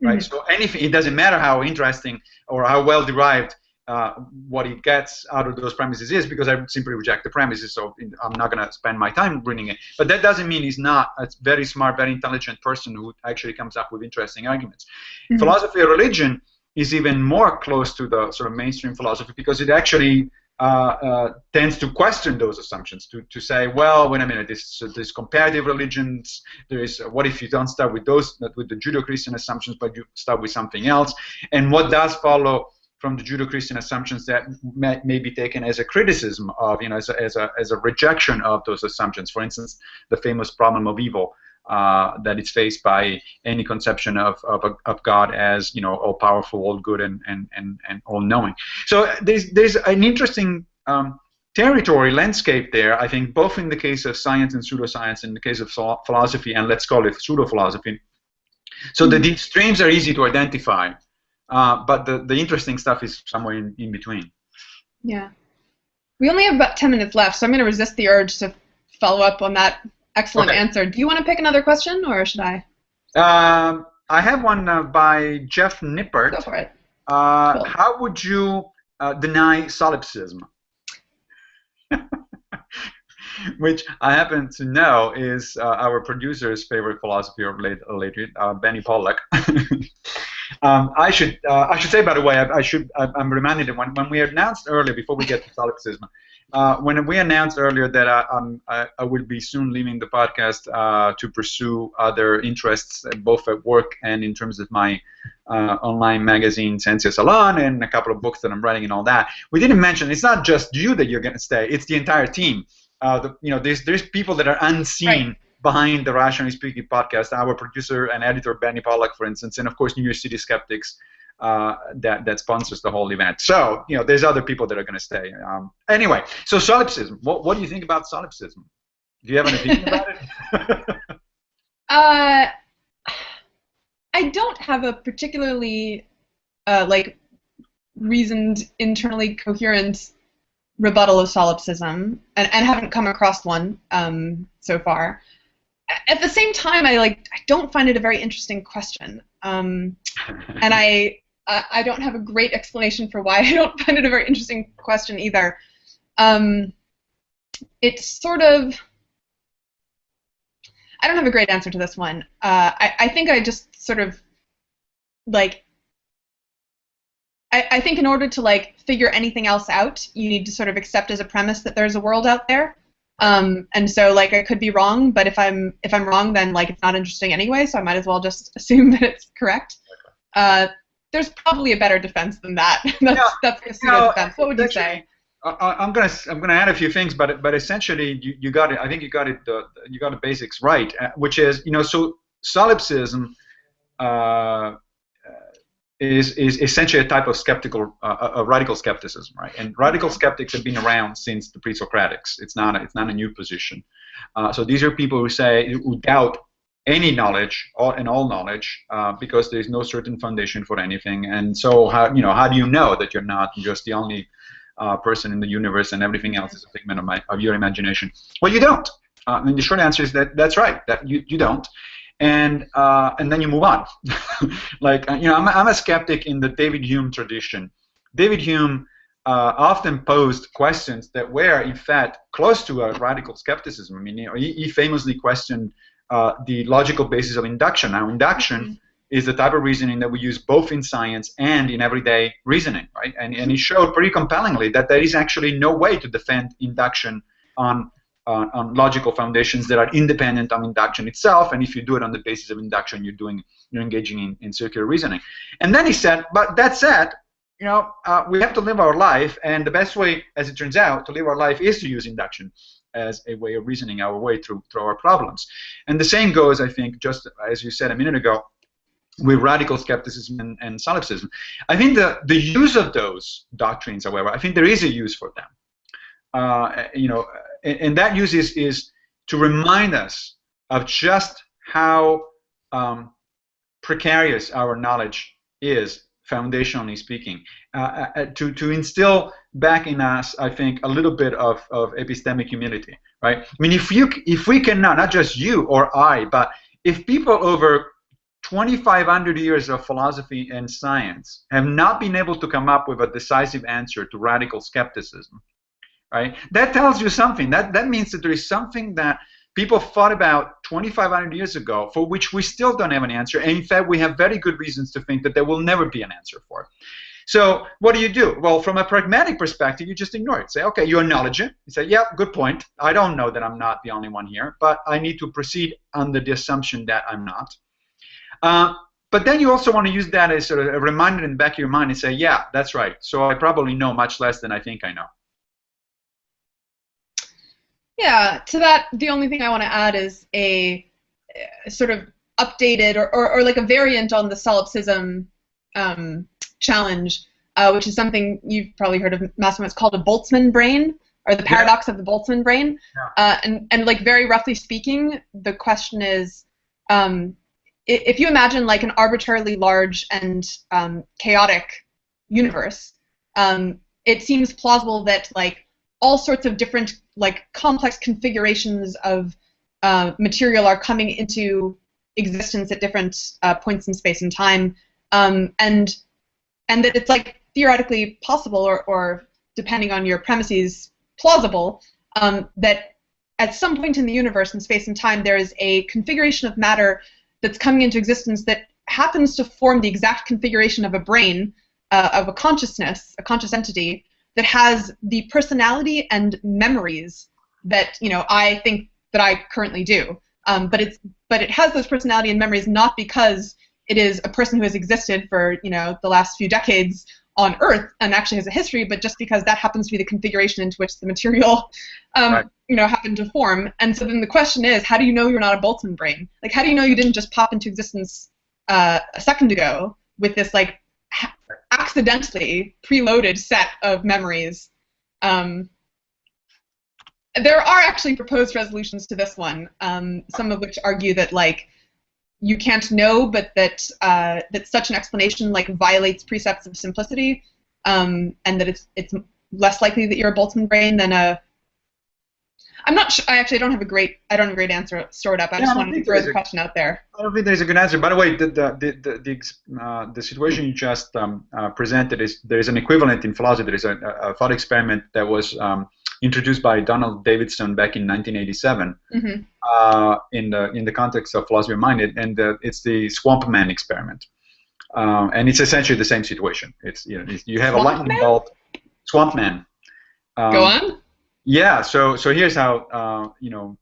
[SPEAKER 2] right? Mm-hmm. So anything, it doesn't matter how interesting or how well derived what he gets out of those premises is, because I simply reject the premises, so I'm not going to spend my time reading it. But that doesn't mean he's not a very smart, very intelligent person who actually comes up with interesting arguments. Mm-hmm. Philosophy of religion is even more close to the sort of mainstream philosophy, because it actually tends to question those assumptions, to say, well, wait a minute, there's comparative religions, what if you don't start with the Judeo-Christian assumptions, but you start with something else, and what does follow from the Judeo-Christian assumptions that may be taken as a criticism of, as a rejection of those assumptions. For instance, the famous problem of evil that is faced by any conception of God as, all-powerful, all-good, and all-knowing. So there's an interesting territory, landscape there, I think, both in the case of science and pseudoscience, in the case of philosophy, and let's call it pseudo-philosophy. So the extremes are easy to identify. But the interesting stuff is somewhere in between. Yeah.
[SPEAKER 3] We only have about 10 minutes left, so I'm going to resist the urge to follow up on that excellent answer. Do you want to pick another question, or should I?
[SPEAKER 2] I have one by Jeff Nippert.
[SPEAKER 3] Go for it.
[SPEAKER 2] Cool. How would you deny solipsism? Which I happen to know is our producer's favorite philosophy of late, Benny Pollack. I should say, by the way, I'm reminded that when we announced earlier, before we get to solipsism, when we announced earlier that I would be soon leaving the podcast to pursue other interests, both at work and in terms of my online magazine, Sensia Salon, and a couple of books that I'm writing and all that, we didn't mention it's not just you that you're going to stay; it's the entire team. There's people that are unseen. Right. Behind the Rationally Speaking podcast, our producer and editor Benny Pollack, for instance, and of course New York City Skeptics that sponsors the whole event. So there's other people that are going to stay. Anyway, so solipsism. What do you think about solipsism? Do you have an opinion about it?
[SPEAKER 3] I don't have a particularly reasoned, internally coherent rebuttal of solipsism, and haven't come across one so far. At the same time, I don't find it a very interesting question, and I don't have a great explanation for why I don't find it a very interesting question either. It's sort of, I don't have a great answer to this one. I think I just sort of I think in order to figure anything else out, you need to sort of accept as a premise that there's a world out there. And so I could be wrong, but if I'm wrong, then it's not interesting anyway, so I might as well just assume that it's correct. There's probably a better defense than that. That's a pseudo defense. What would you say?
[SPEAKER 2] I'm gonna add a few things, but essentially you got it. I think you got it. You got the basics right, which is so solipsism is essentially a type of a radical skepticism, right? And radical skeptics have been around since the pre-Socratics. It's not a new position. So these are people who doubt any knowledge and all knowledge because there is no certain foundation for anything. And so how do you know that you're not just the only person in the universe, and everything else is a figment of your imagination. Well, you don't. And the short answer is that that's right. That you don't. And then you move on. Like I'm a skeptic in the David Hume tradition. David Hume often posed questions that were, in fact, close to a radical skepticism. I mean, he famously questioned the logical basis of induction. Now, induction is the type of reasoning that we use both in science and in everyday reasoning, right? And he showed pretty compellingly that there is actually no way to defend induction on logical foundations that are independent of induction itself. And if you do it on the basis of induction, you're engaging in circular reasoning. And then he said, but that said, we have to live our life, and the best way, as it turns out, to live our life is to use induction as a way of reasoning our way through our problems. And the same goes, I think, just as you said a minute ago, with radical skepticism and solipsism. I think the use of those doctrines, however, I think there is a use for them. And that use is to remind us of just how precarious our knowledge is, foundationally speaking, to instill back in us, I think, a little bit of epistemic humility, right? I mean, if we cannot, not just you or I, but if people over 2,500 years of philosophy and science have not been able to come up with a decisive answer to radical skepticism, right? That tells you something. That means that there is something that people thought about 2,500 years ago for which we still don't have an answer. And in fact, we have very good reasons to think that there will never be an answer for it. So what do? Well, from a pragmatic perspective, you just ignore it. Say, okay, you acknowledge it. You say, yeah, good point. I don't know that I'm not the only one here, but I need to proceed under the assumption that I'm not. But then you also want to use that as sort of a reminder in the back of your mind and say, yeah, that's right. So I probably know much less than I think I know.
[SPEAKER 3] Yeah, to that, the only thing I want to add is a sort of updated or like a variant on the solipsism challenge, which is something you've probably heard of, Massimo. It's called a Boltzmann brain, or the paradox of the Boltzmann brain. Yeah. And like very roughly speaking, the question is, if you imagine like an arbitrarily large and chaotic universe, it seems plausible that like all sorts of different like complex configurations of material are coming into existence at different points in space and time, and that it's like theoretically possible, or depending on your premises, plausible, that at some point in the universe in space and time there is a configuration of matter that's coming into existence that happens to form the exact configuration of a brain, of a consciousness, a conscious entity, that has the personality and memories that I think that I currently do. But it has those personality and memories not because it is a person who has existed for the last few decades on Earth and actually has a history, but just because that happens to be the configuration into which the material right. Happened to form. And so then the question is, how do you know you're not a Boltzmann brain? Like, how do you know you didn't just pop into existence a second ago with this like accidentally preloaded set of memories? There are actually proposed resolutions to this one, some of which argue that like you can't know, but that that such an explanation like violates precepts of simplicity, and that it's less likely that you're a Boltzmann brain than a. I'm not sure. I actually don't have a great answer stored up. I just wanted to throw the question out there.
[SPEAKER 2] I don't think there's a good answer. By the way, the situation you just presented is there is an equivalent in philosophy. There is a thought experiment that was introduced by Donald Davidson back in 1987 in the context of philosophy of mind, and it's the Swamp Man experiment, and it's essentially the same situation. It's you have a lightning bolt, Swamp Man.
[SPEAKER 3] Go on.
[SPEAKER 2] Yeah, so here's how it's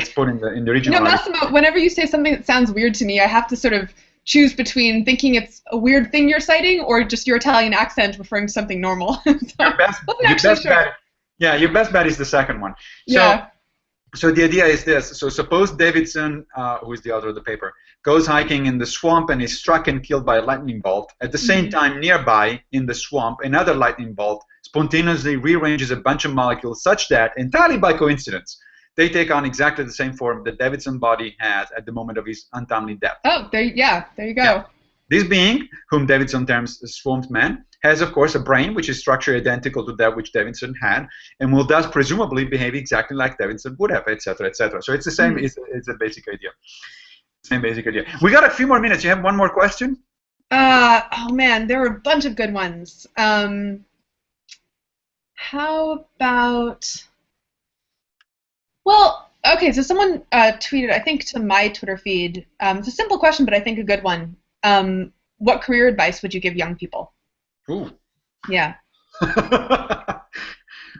[SPEAKER 2] put in the original.
[SPEAKER 3] Massimo, whenever you say something that sounds weird to me, I have to sort of choose between thinking it's a weird thing you're citing or just your Italian accent referring to something normal.
[SPEAKER 2] Your best bet is the second one.
[SPEAKER 3] Yeah.
[SPEAKER 2] So the idea is this. So suppose Davidson, who is the author of the paper, goes hiking in the swamp and is struck and killed by a lightning bolt. At the same time, nearby in the swamp, another lightning bolt spontaneously rearranges a bunch of molecules such that, entirely by coincidence, they take on exactly the same form that Davidson's body had at the moment of his untimely death.
[SPEAKER 3] Oh, there you go.
[SPEAKER 2] Yeah. This being, whom Davidson terms Swamp Man, has, of course, a brain which is structured identical to that which Davidson had, and will thus presumably behave exactly like Davidson would have, etc., etc. So it's the same. It's a basic idea. Same basic idea. We got a few more minutes. You have one more question?
[SPEAKER 3] Oh man, there were a bunch of good ones. How about? Well, okay. So someone tweeted, I think, to my Twitter feed. It's a simple question, but I think a good one. What career advice would you give young people?
[SPEAKER 2] Ooh.
[SPEAKER 3] Yeah.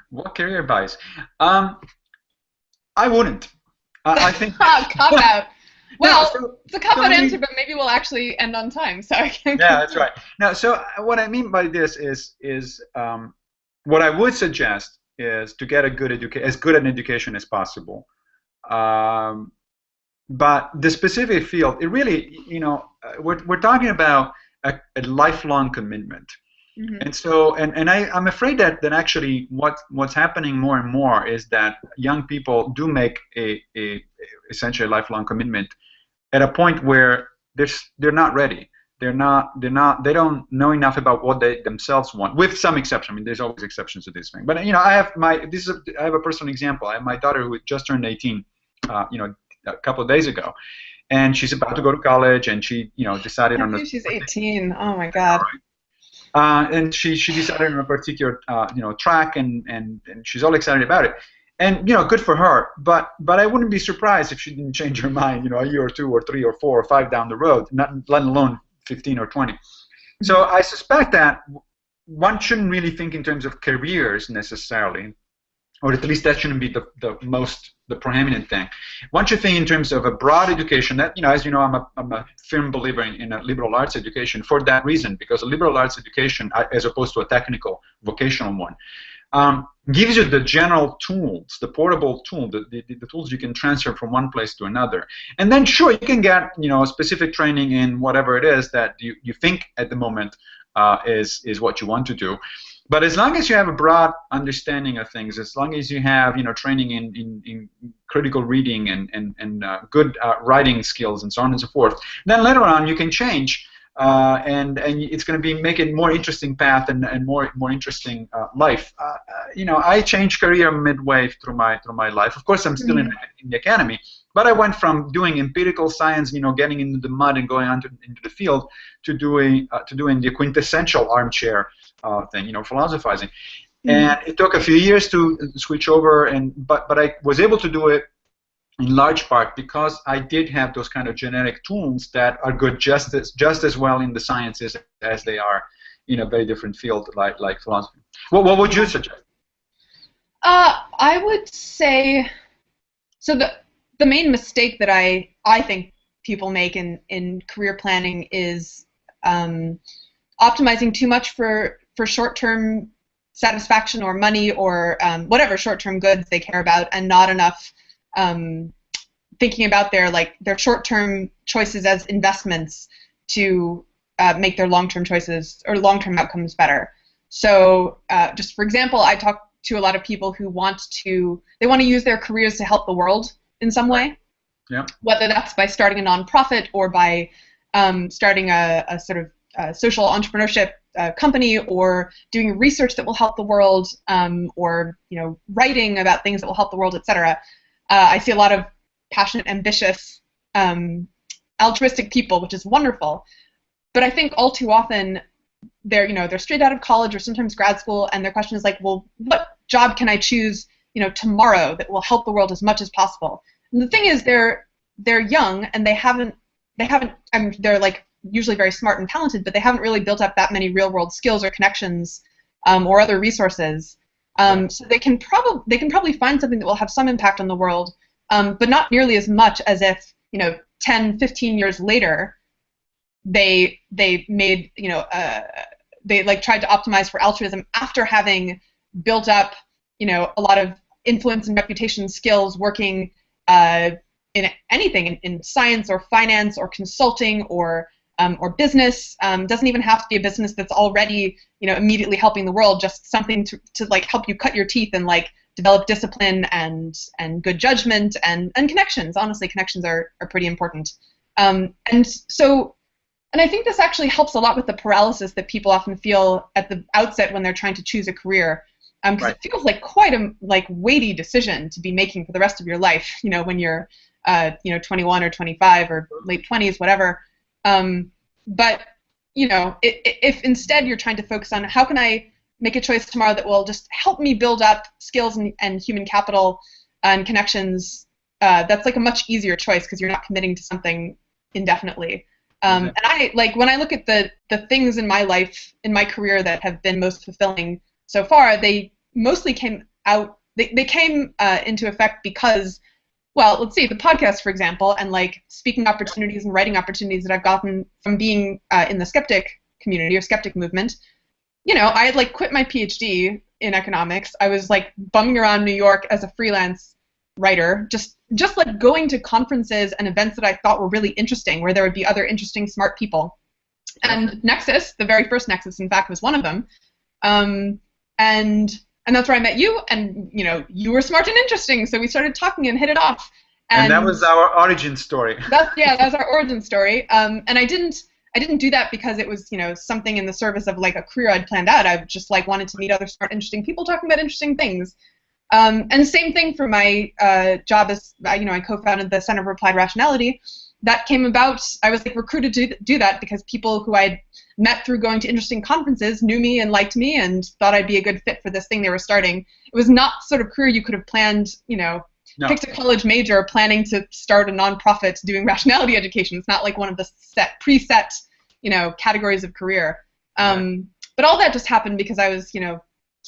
[SPEAKER 2] What career advice? I wouldn't. I think.
[SPEAKER 3] Cop out. Well,
[SPEAKER 2] so,
[SPEAKER 3] it's a cop-out answer, but maybe we'll actually end on time. So I can.
[SPEAKER 2] Yeah, that's right. Now, so what I mean by this is what I would suggest is to get as good an education as possible. But the specific field, it really, we're talking about a lifelong commitment. Mm-hmm. And so, and I'm afraid that actually what's happening more and more is that young people do make a essentially a lifelong commitment at a point where they're not ready. They don't know enough about what they themselves want, with some exception. I mean, there's always exceptions to this thing. But I have a personal example. I have my daughter who just turned 18, a couple of days ago, and she's about to go to college, and she, decided on.
[SPEAKER 3] She's 18. Oh my God.
[SPEAKER 2] And she decided on a particular track, and she's all excited about it. And good for her. But I wouldn't be surprised if she didn't change her mind, a year or two or 3 or 4 or 5 down the road, not let alone 15 or 20. So I suspect that one shouldn't really think in terms of careers necessarily, or at least that shouldn't be the preeminent thing. One should think in terms of a broad education. That as you know, I'm a firm believer in a liberal arts education for that reason, because a liberal arts education, as opposed to a technical vocational one, gives you the general tools, the portable tool, the tools you can transfer from one place to another. And then sure, you can get specific training in whatever it is that you think at the moment is what you want to do. But as long as you have a broad understanding of things, as long as you have training in critical reading and good writing skills and so on and so forth, then later on you can change, and it's going to make it more interesting path and more interesting life. I changed career midway through my life. Of course, I'm still in the academy, but I went from doing empirical science, getting into the mud and going into the field, to doing the quintessential armchair thing, philosophizing. And it took a few years to switch over, but I was able to do it in large part because I did have those kind of genetic tools that are good just as well in the sciences as they are in a very different field like philosophy. What would you suggest?
[SPEAKER 3] I would say, so the main mistake that I think people make in career planning is optimizing too much for short-term satisfaction or money or whatever short-term goods they care about, and not enough thinking about their short-term choices as investments to make their long-term choices or long-term outcomes better. So just for example, I talk to a lot of people who want to use their careers to help the world in some way.
[SPEAKER 2] Yeah. Whether
[SPEAKER 3] that's by starting a nonprofit or by starting a sort of social entrepreneurship company, or doing research that will help the world, or writing about things that will help the world, etc. I see a lot of passionate, ambitious, altruistic people, which is wonderful. But I think all too often they're straight out of college or sometimes grad school, and their question is like, well, what job can I choose tomorrow that will help the world as much as possible? And the thing is, they're young and they're like usually very smart and talented, but they haven't really built up that many real-world skills or connections or other resources. So they can probably find something that will have some impact on the world, but not nearly as much as if 10, 15 years later they made they tried to optimize for altruism after having built up a lot of influence and reputation skills working in anything in science or finance or consulting or business. Doesn't even have to be a business that's already immediately helping the world, just something to help you cut your teeth and develop discipline and good judgment and connections. Honestly, connections are pretty important. And so And I think this actually helps a lot with the paralysis that people often feel at the outset when they're trying to choose a career, because it feels like quite a weighty decision to be making for the rest of your life. When you're 21 or 25 or late 20s, whatever. But if instead you're trying to focus on how can I make a choice tomorrow that will just help me build up skills and human capital and connections, that's like a much easier choice because you're not committing to something indefinitely. And I when I look at the things in my life, in my career that have been most fulfilling so far, they mostly came out. They came into effect because, well, let's see, the podcast, for example, and speaking opportunities and writing opportunities that I've gotten from being in the skeptic community or skeptic movement. I had quit my PhD in economics. I was bumming around New York as a freelance writer, just going to conferences and events that I thought were really interesting, where there would be other interesting, smart people. And Nexus, the very first Nexus, in fact, was one of them. And that's where I met you, and you were smart and interesting, so we started talking and hit it off.
[SPEAKER 2] And that was our origin story.
[SPEAKER 3] That's our origin story. And I didn't do that because it was something in the service of a career I'd planned out. I just wanted to meet other smart, interesting people talking about interesting things. And same thing for my job as I co-founded the Center for Applied Rationality. That came about. I was recruited to do that because people who I'd met through going to interesting conferences knew me and liked me and thought I'd be a good fit for this thing they were starting. It was not sort of career you could have planned, No. Picked a college major planning to start a nonprofit doing rationality education. It's not one of the preset, categories of career. But all that just happened because I was,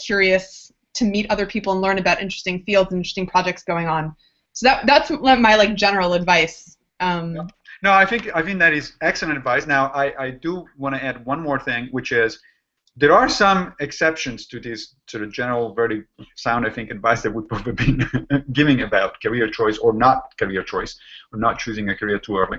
[SPEAKER 3] curious to meet other people and learn about interesting fields and interesting projects going on. So that's my general advice.
[SPEAKER 2] No, I think that is excellent advice. Now, I do want to add one more thing, which is there are some exceptions to this sort of general, very sound, I think, advice that we've probably been giving about career choice or not career choice, or not choosing a career too early.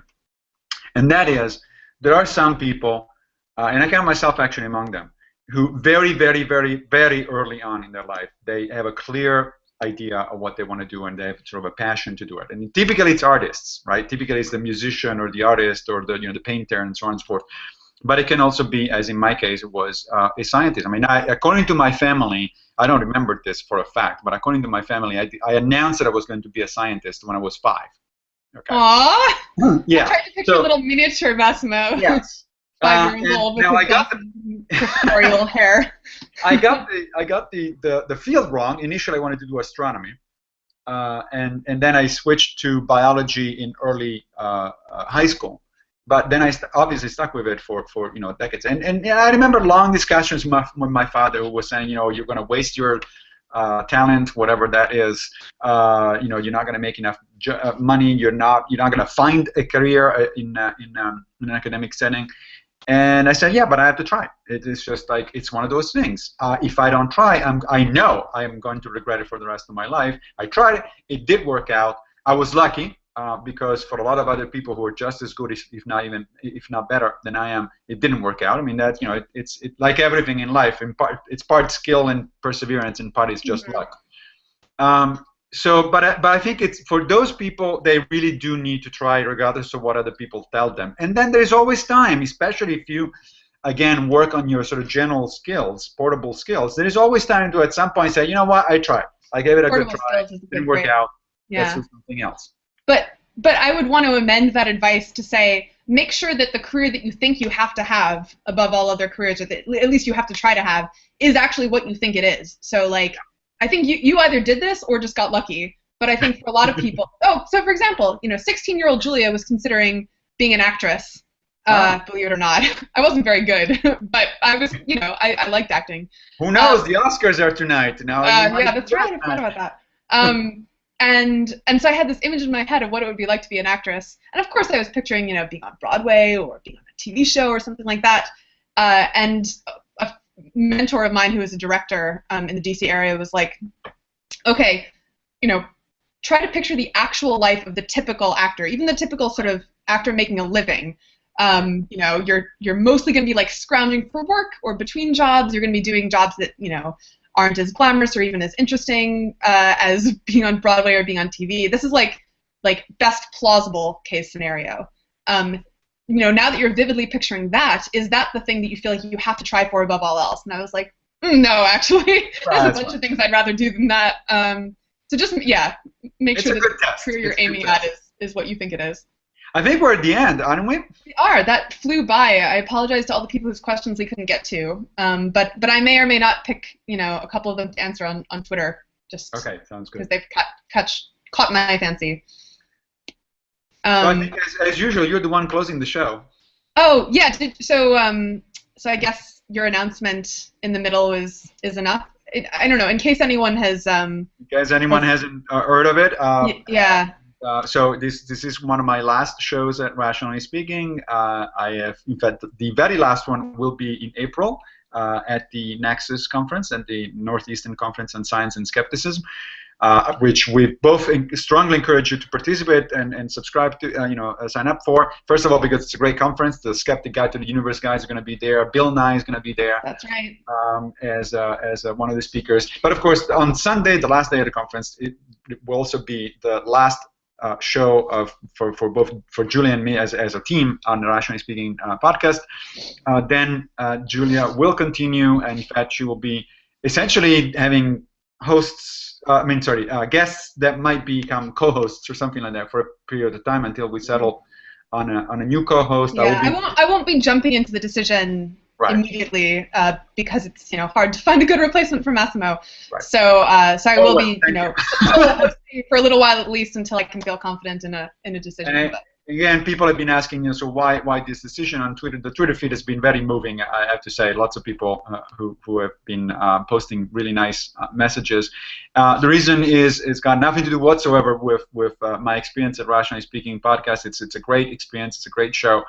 [SPEAKER 2] And that is, there are some people, and I count myself actually among them, who very, very, very, very early on in their life, they have a clear idea of what they want to do, and they have sort of a passion to do it. And typically it's artists, right? Typically it's the musician or the artist or the the painter and so on and so forth. But it can also be, as in my case, it was a scientist. I mean, according to my family, I don't remember this for a fact, but according to my family, I announced that I was going to be a scientist when I was 5. Okay.
[SPEAKER 3] Aww.
[SPEAKER 2] Yeah.
[SPEAKER 3] I tried to picture a little miniature Massimo.
[SPEAKER 2] Yes.
[SPEAKER 3] 5 years old with his pictorial hair.
[SPEAKER 2] I got the field wrong. Initially, I wanted to do astronomy, and then I switched to biology in early high school. But then I obviously stuck with it for decades. And I remember long discussions with my father, who was saying, you're going to waste your talent, whatever that is. You're not going to make enough money. You're not going to find a career in an academic setting. And I said, yeah, but I have to try. It is just it's one of those things. If I don't try, I know I am going to regret it for the rest of my life. I tried it. It did work out. I was lucky. Because for a lot of other people who are just as good, if not better than I am, it didn't work out. I mean, that it's like everything in life. In part, it's part skill and perseverance, and part is just luck. But I think it's for those people, they really do need to try, regardless of what other people tell them. And then there's always time, especially if you, again, work on your sort of general skills, portable skills. There is always time to at some point say, you know what, I tried. I gave it a good try. It didn't work out. Let's do something else.
[SPEAKER 3] But I would want to amend that advice to say, make sure that the career that you think you have to have above all other careers, or that at least you have to try to have, is actually what you think it is. So I think you either did this or just got lucky. But I think for a lot of people, so for example, 16-year-old Julia was considering being an actress. Believe it or not, I wasn't very good, but I was, I liked acting.
[SPEAKER 2] Who knows? The Oscars are tonight. Now.
[SPEAKER 3] Yeah, that's right. I forgot about that. And so I had this image in my head of what it would be like to be an actress. And of course I was picturing, being on Broadway or being on a TV show or something like that. And a mentor of mine who was a director in the DC area was like, okay, try to picture the actual life of the typical actor, even the typical sort of actor making a living. You're mostly going to be scrounging for work or between jobs. You're going to be doing jobs that, aren't as glamorous or even as interesting as being on Broadway or being on TV. This is like best plausible case scenario. now that you're vividly picturing that, is that the thing that you feel like you have to try for above all else? And I was like, no, actually, there's a bunch of things I'd rather do than that. So just, make sure that the career you're aiming at is what you think it is.
[SPEAKER 2] I think we're at the end, aren't we?
[SPEAKER 3] We are. That flew by. I apologize to all the people whose questions we couldn't get to. But I may or may not pick, a couple of them to answer on Twitter. Just
[SPEAKER 2] okay, sounds good.
[SPEAKER 3] Because they've caught my fancy.
[SPEAKER 2] So I think, as usual, you're the one closing the show.
[SPEAKER 3] Oh yeah. So I guess your announcement in the middle is enough. I don't know. In case anyone has. In case
[SPEAKER 2] anyone hasn't heard of it.
[SPEAKER 3] Yeah.
[SPEAKER 2] So this is one of my last shows at Rationally Speaking. I have, in fact, the very last one will be in April at the Nexus conference, at the Northeastern Conference on Science and Skepticism, which we both strongly encourage you to participate and subscribe to, sign up for. First of all, because it's a great conference. The Skeptic Guide to the Universe guys are going to be there. Bill Nye is going to be there.
[SPEAKER 3] That's right.
[SPEAKER 2] As one of the speakers. But of course, on Sunday, the last day of the conference, it will also be the last show for Julia and me as a team on the Rationally Speaking podcast. Then Julia will continue, and in fact, she will be essentially having guests that might become co-hosts or something like that for a period of time until we settle on a new co-host.
[SPEAKER 3] Yeah, I won't be jumping into the decision immediately because it's hard to find a good replacement for Massimo. Right. So I will be for a little while at least until I can feel confident in a decision.
[SPEAKER 2] Again, people have been asking, so why this decision on Twitter? The Twitter feed has been very moving, I have to say. Lots of people who have been posting really nice messages. The reason is it's got nothing to do whatsoever with my experience at Rationally Speaking podcast. It's a great experience. It's a great show.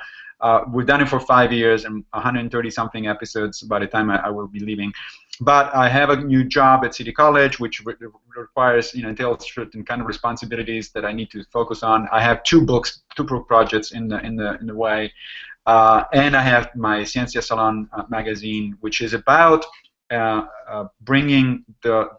[SPEAKER 2] We've done it for 5 years and 130-something episodes by the time I will be leaving. But I have a new job at City College, which requires, entails certain kind of responsibilities that I need to focus on. I have two book projects in the way, and I have my Ciencia Salon magazine, which is about bringing the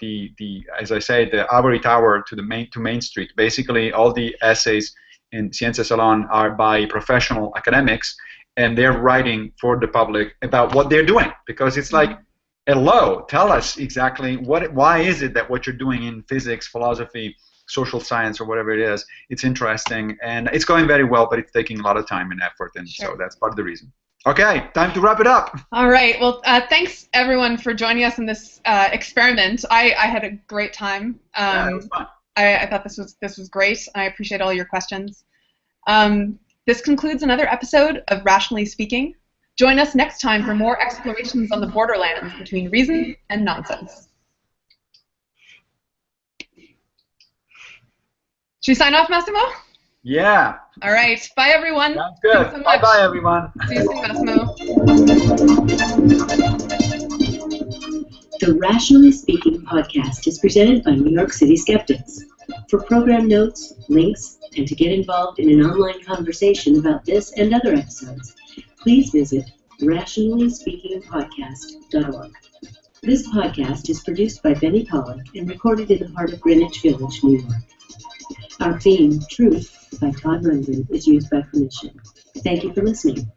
[SPEAKER 2] as I say, the ivory tower to Main Street. Basically, all the essays in Ciencia Salon are by professional academics, and they're writing for the public about what they're doing, because it's like, hello, tell us exactly why is it that what you're doing in physics, philosophy, social science, or whatever it is, it's interesting, and it's going very well, but it's taking a lot of time and effort, and so that's part of the reason. Okay, time to wrap it up.
[SPEAKER 3] All right. Well, thanks everyone for joining us in this experiment. I had a great time.
[SPEAKER 2] It was fun.
[SPEAKER 3] I thought this was great. I appreciate all your questions. This concludes another episode of Rationally Speaking. Join us next time for more explorations on the borderlands between reason and nonsense. Should we sign off, Massimo?
[SPEAKER 2] Yeah.
[SPEAKER 3] All right. Bye, everyone.
[SPEAKER 2] Sounds good.
[SPEAKER 3] Thanks so much.
[SPEAKER 2] Bye, everyone.
[SPEAKER 3] See you soon, Massimo.
[SPEAKER 1] The Rationally Speaking podcast is presented by New York City Skeptics. For program notes, links, and to get involved in an online conversation about this and other episodes, please visit rationallyspeakingpodcast.org. This podcast is produced by Benny Pollack and recorded in the heart of Greenwich Village, New York. Our theme, Truth, by Todd Rundgren, is used by permission. Thank you for listening.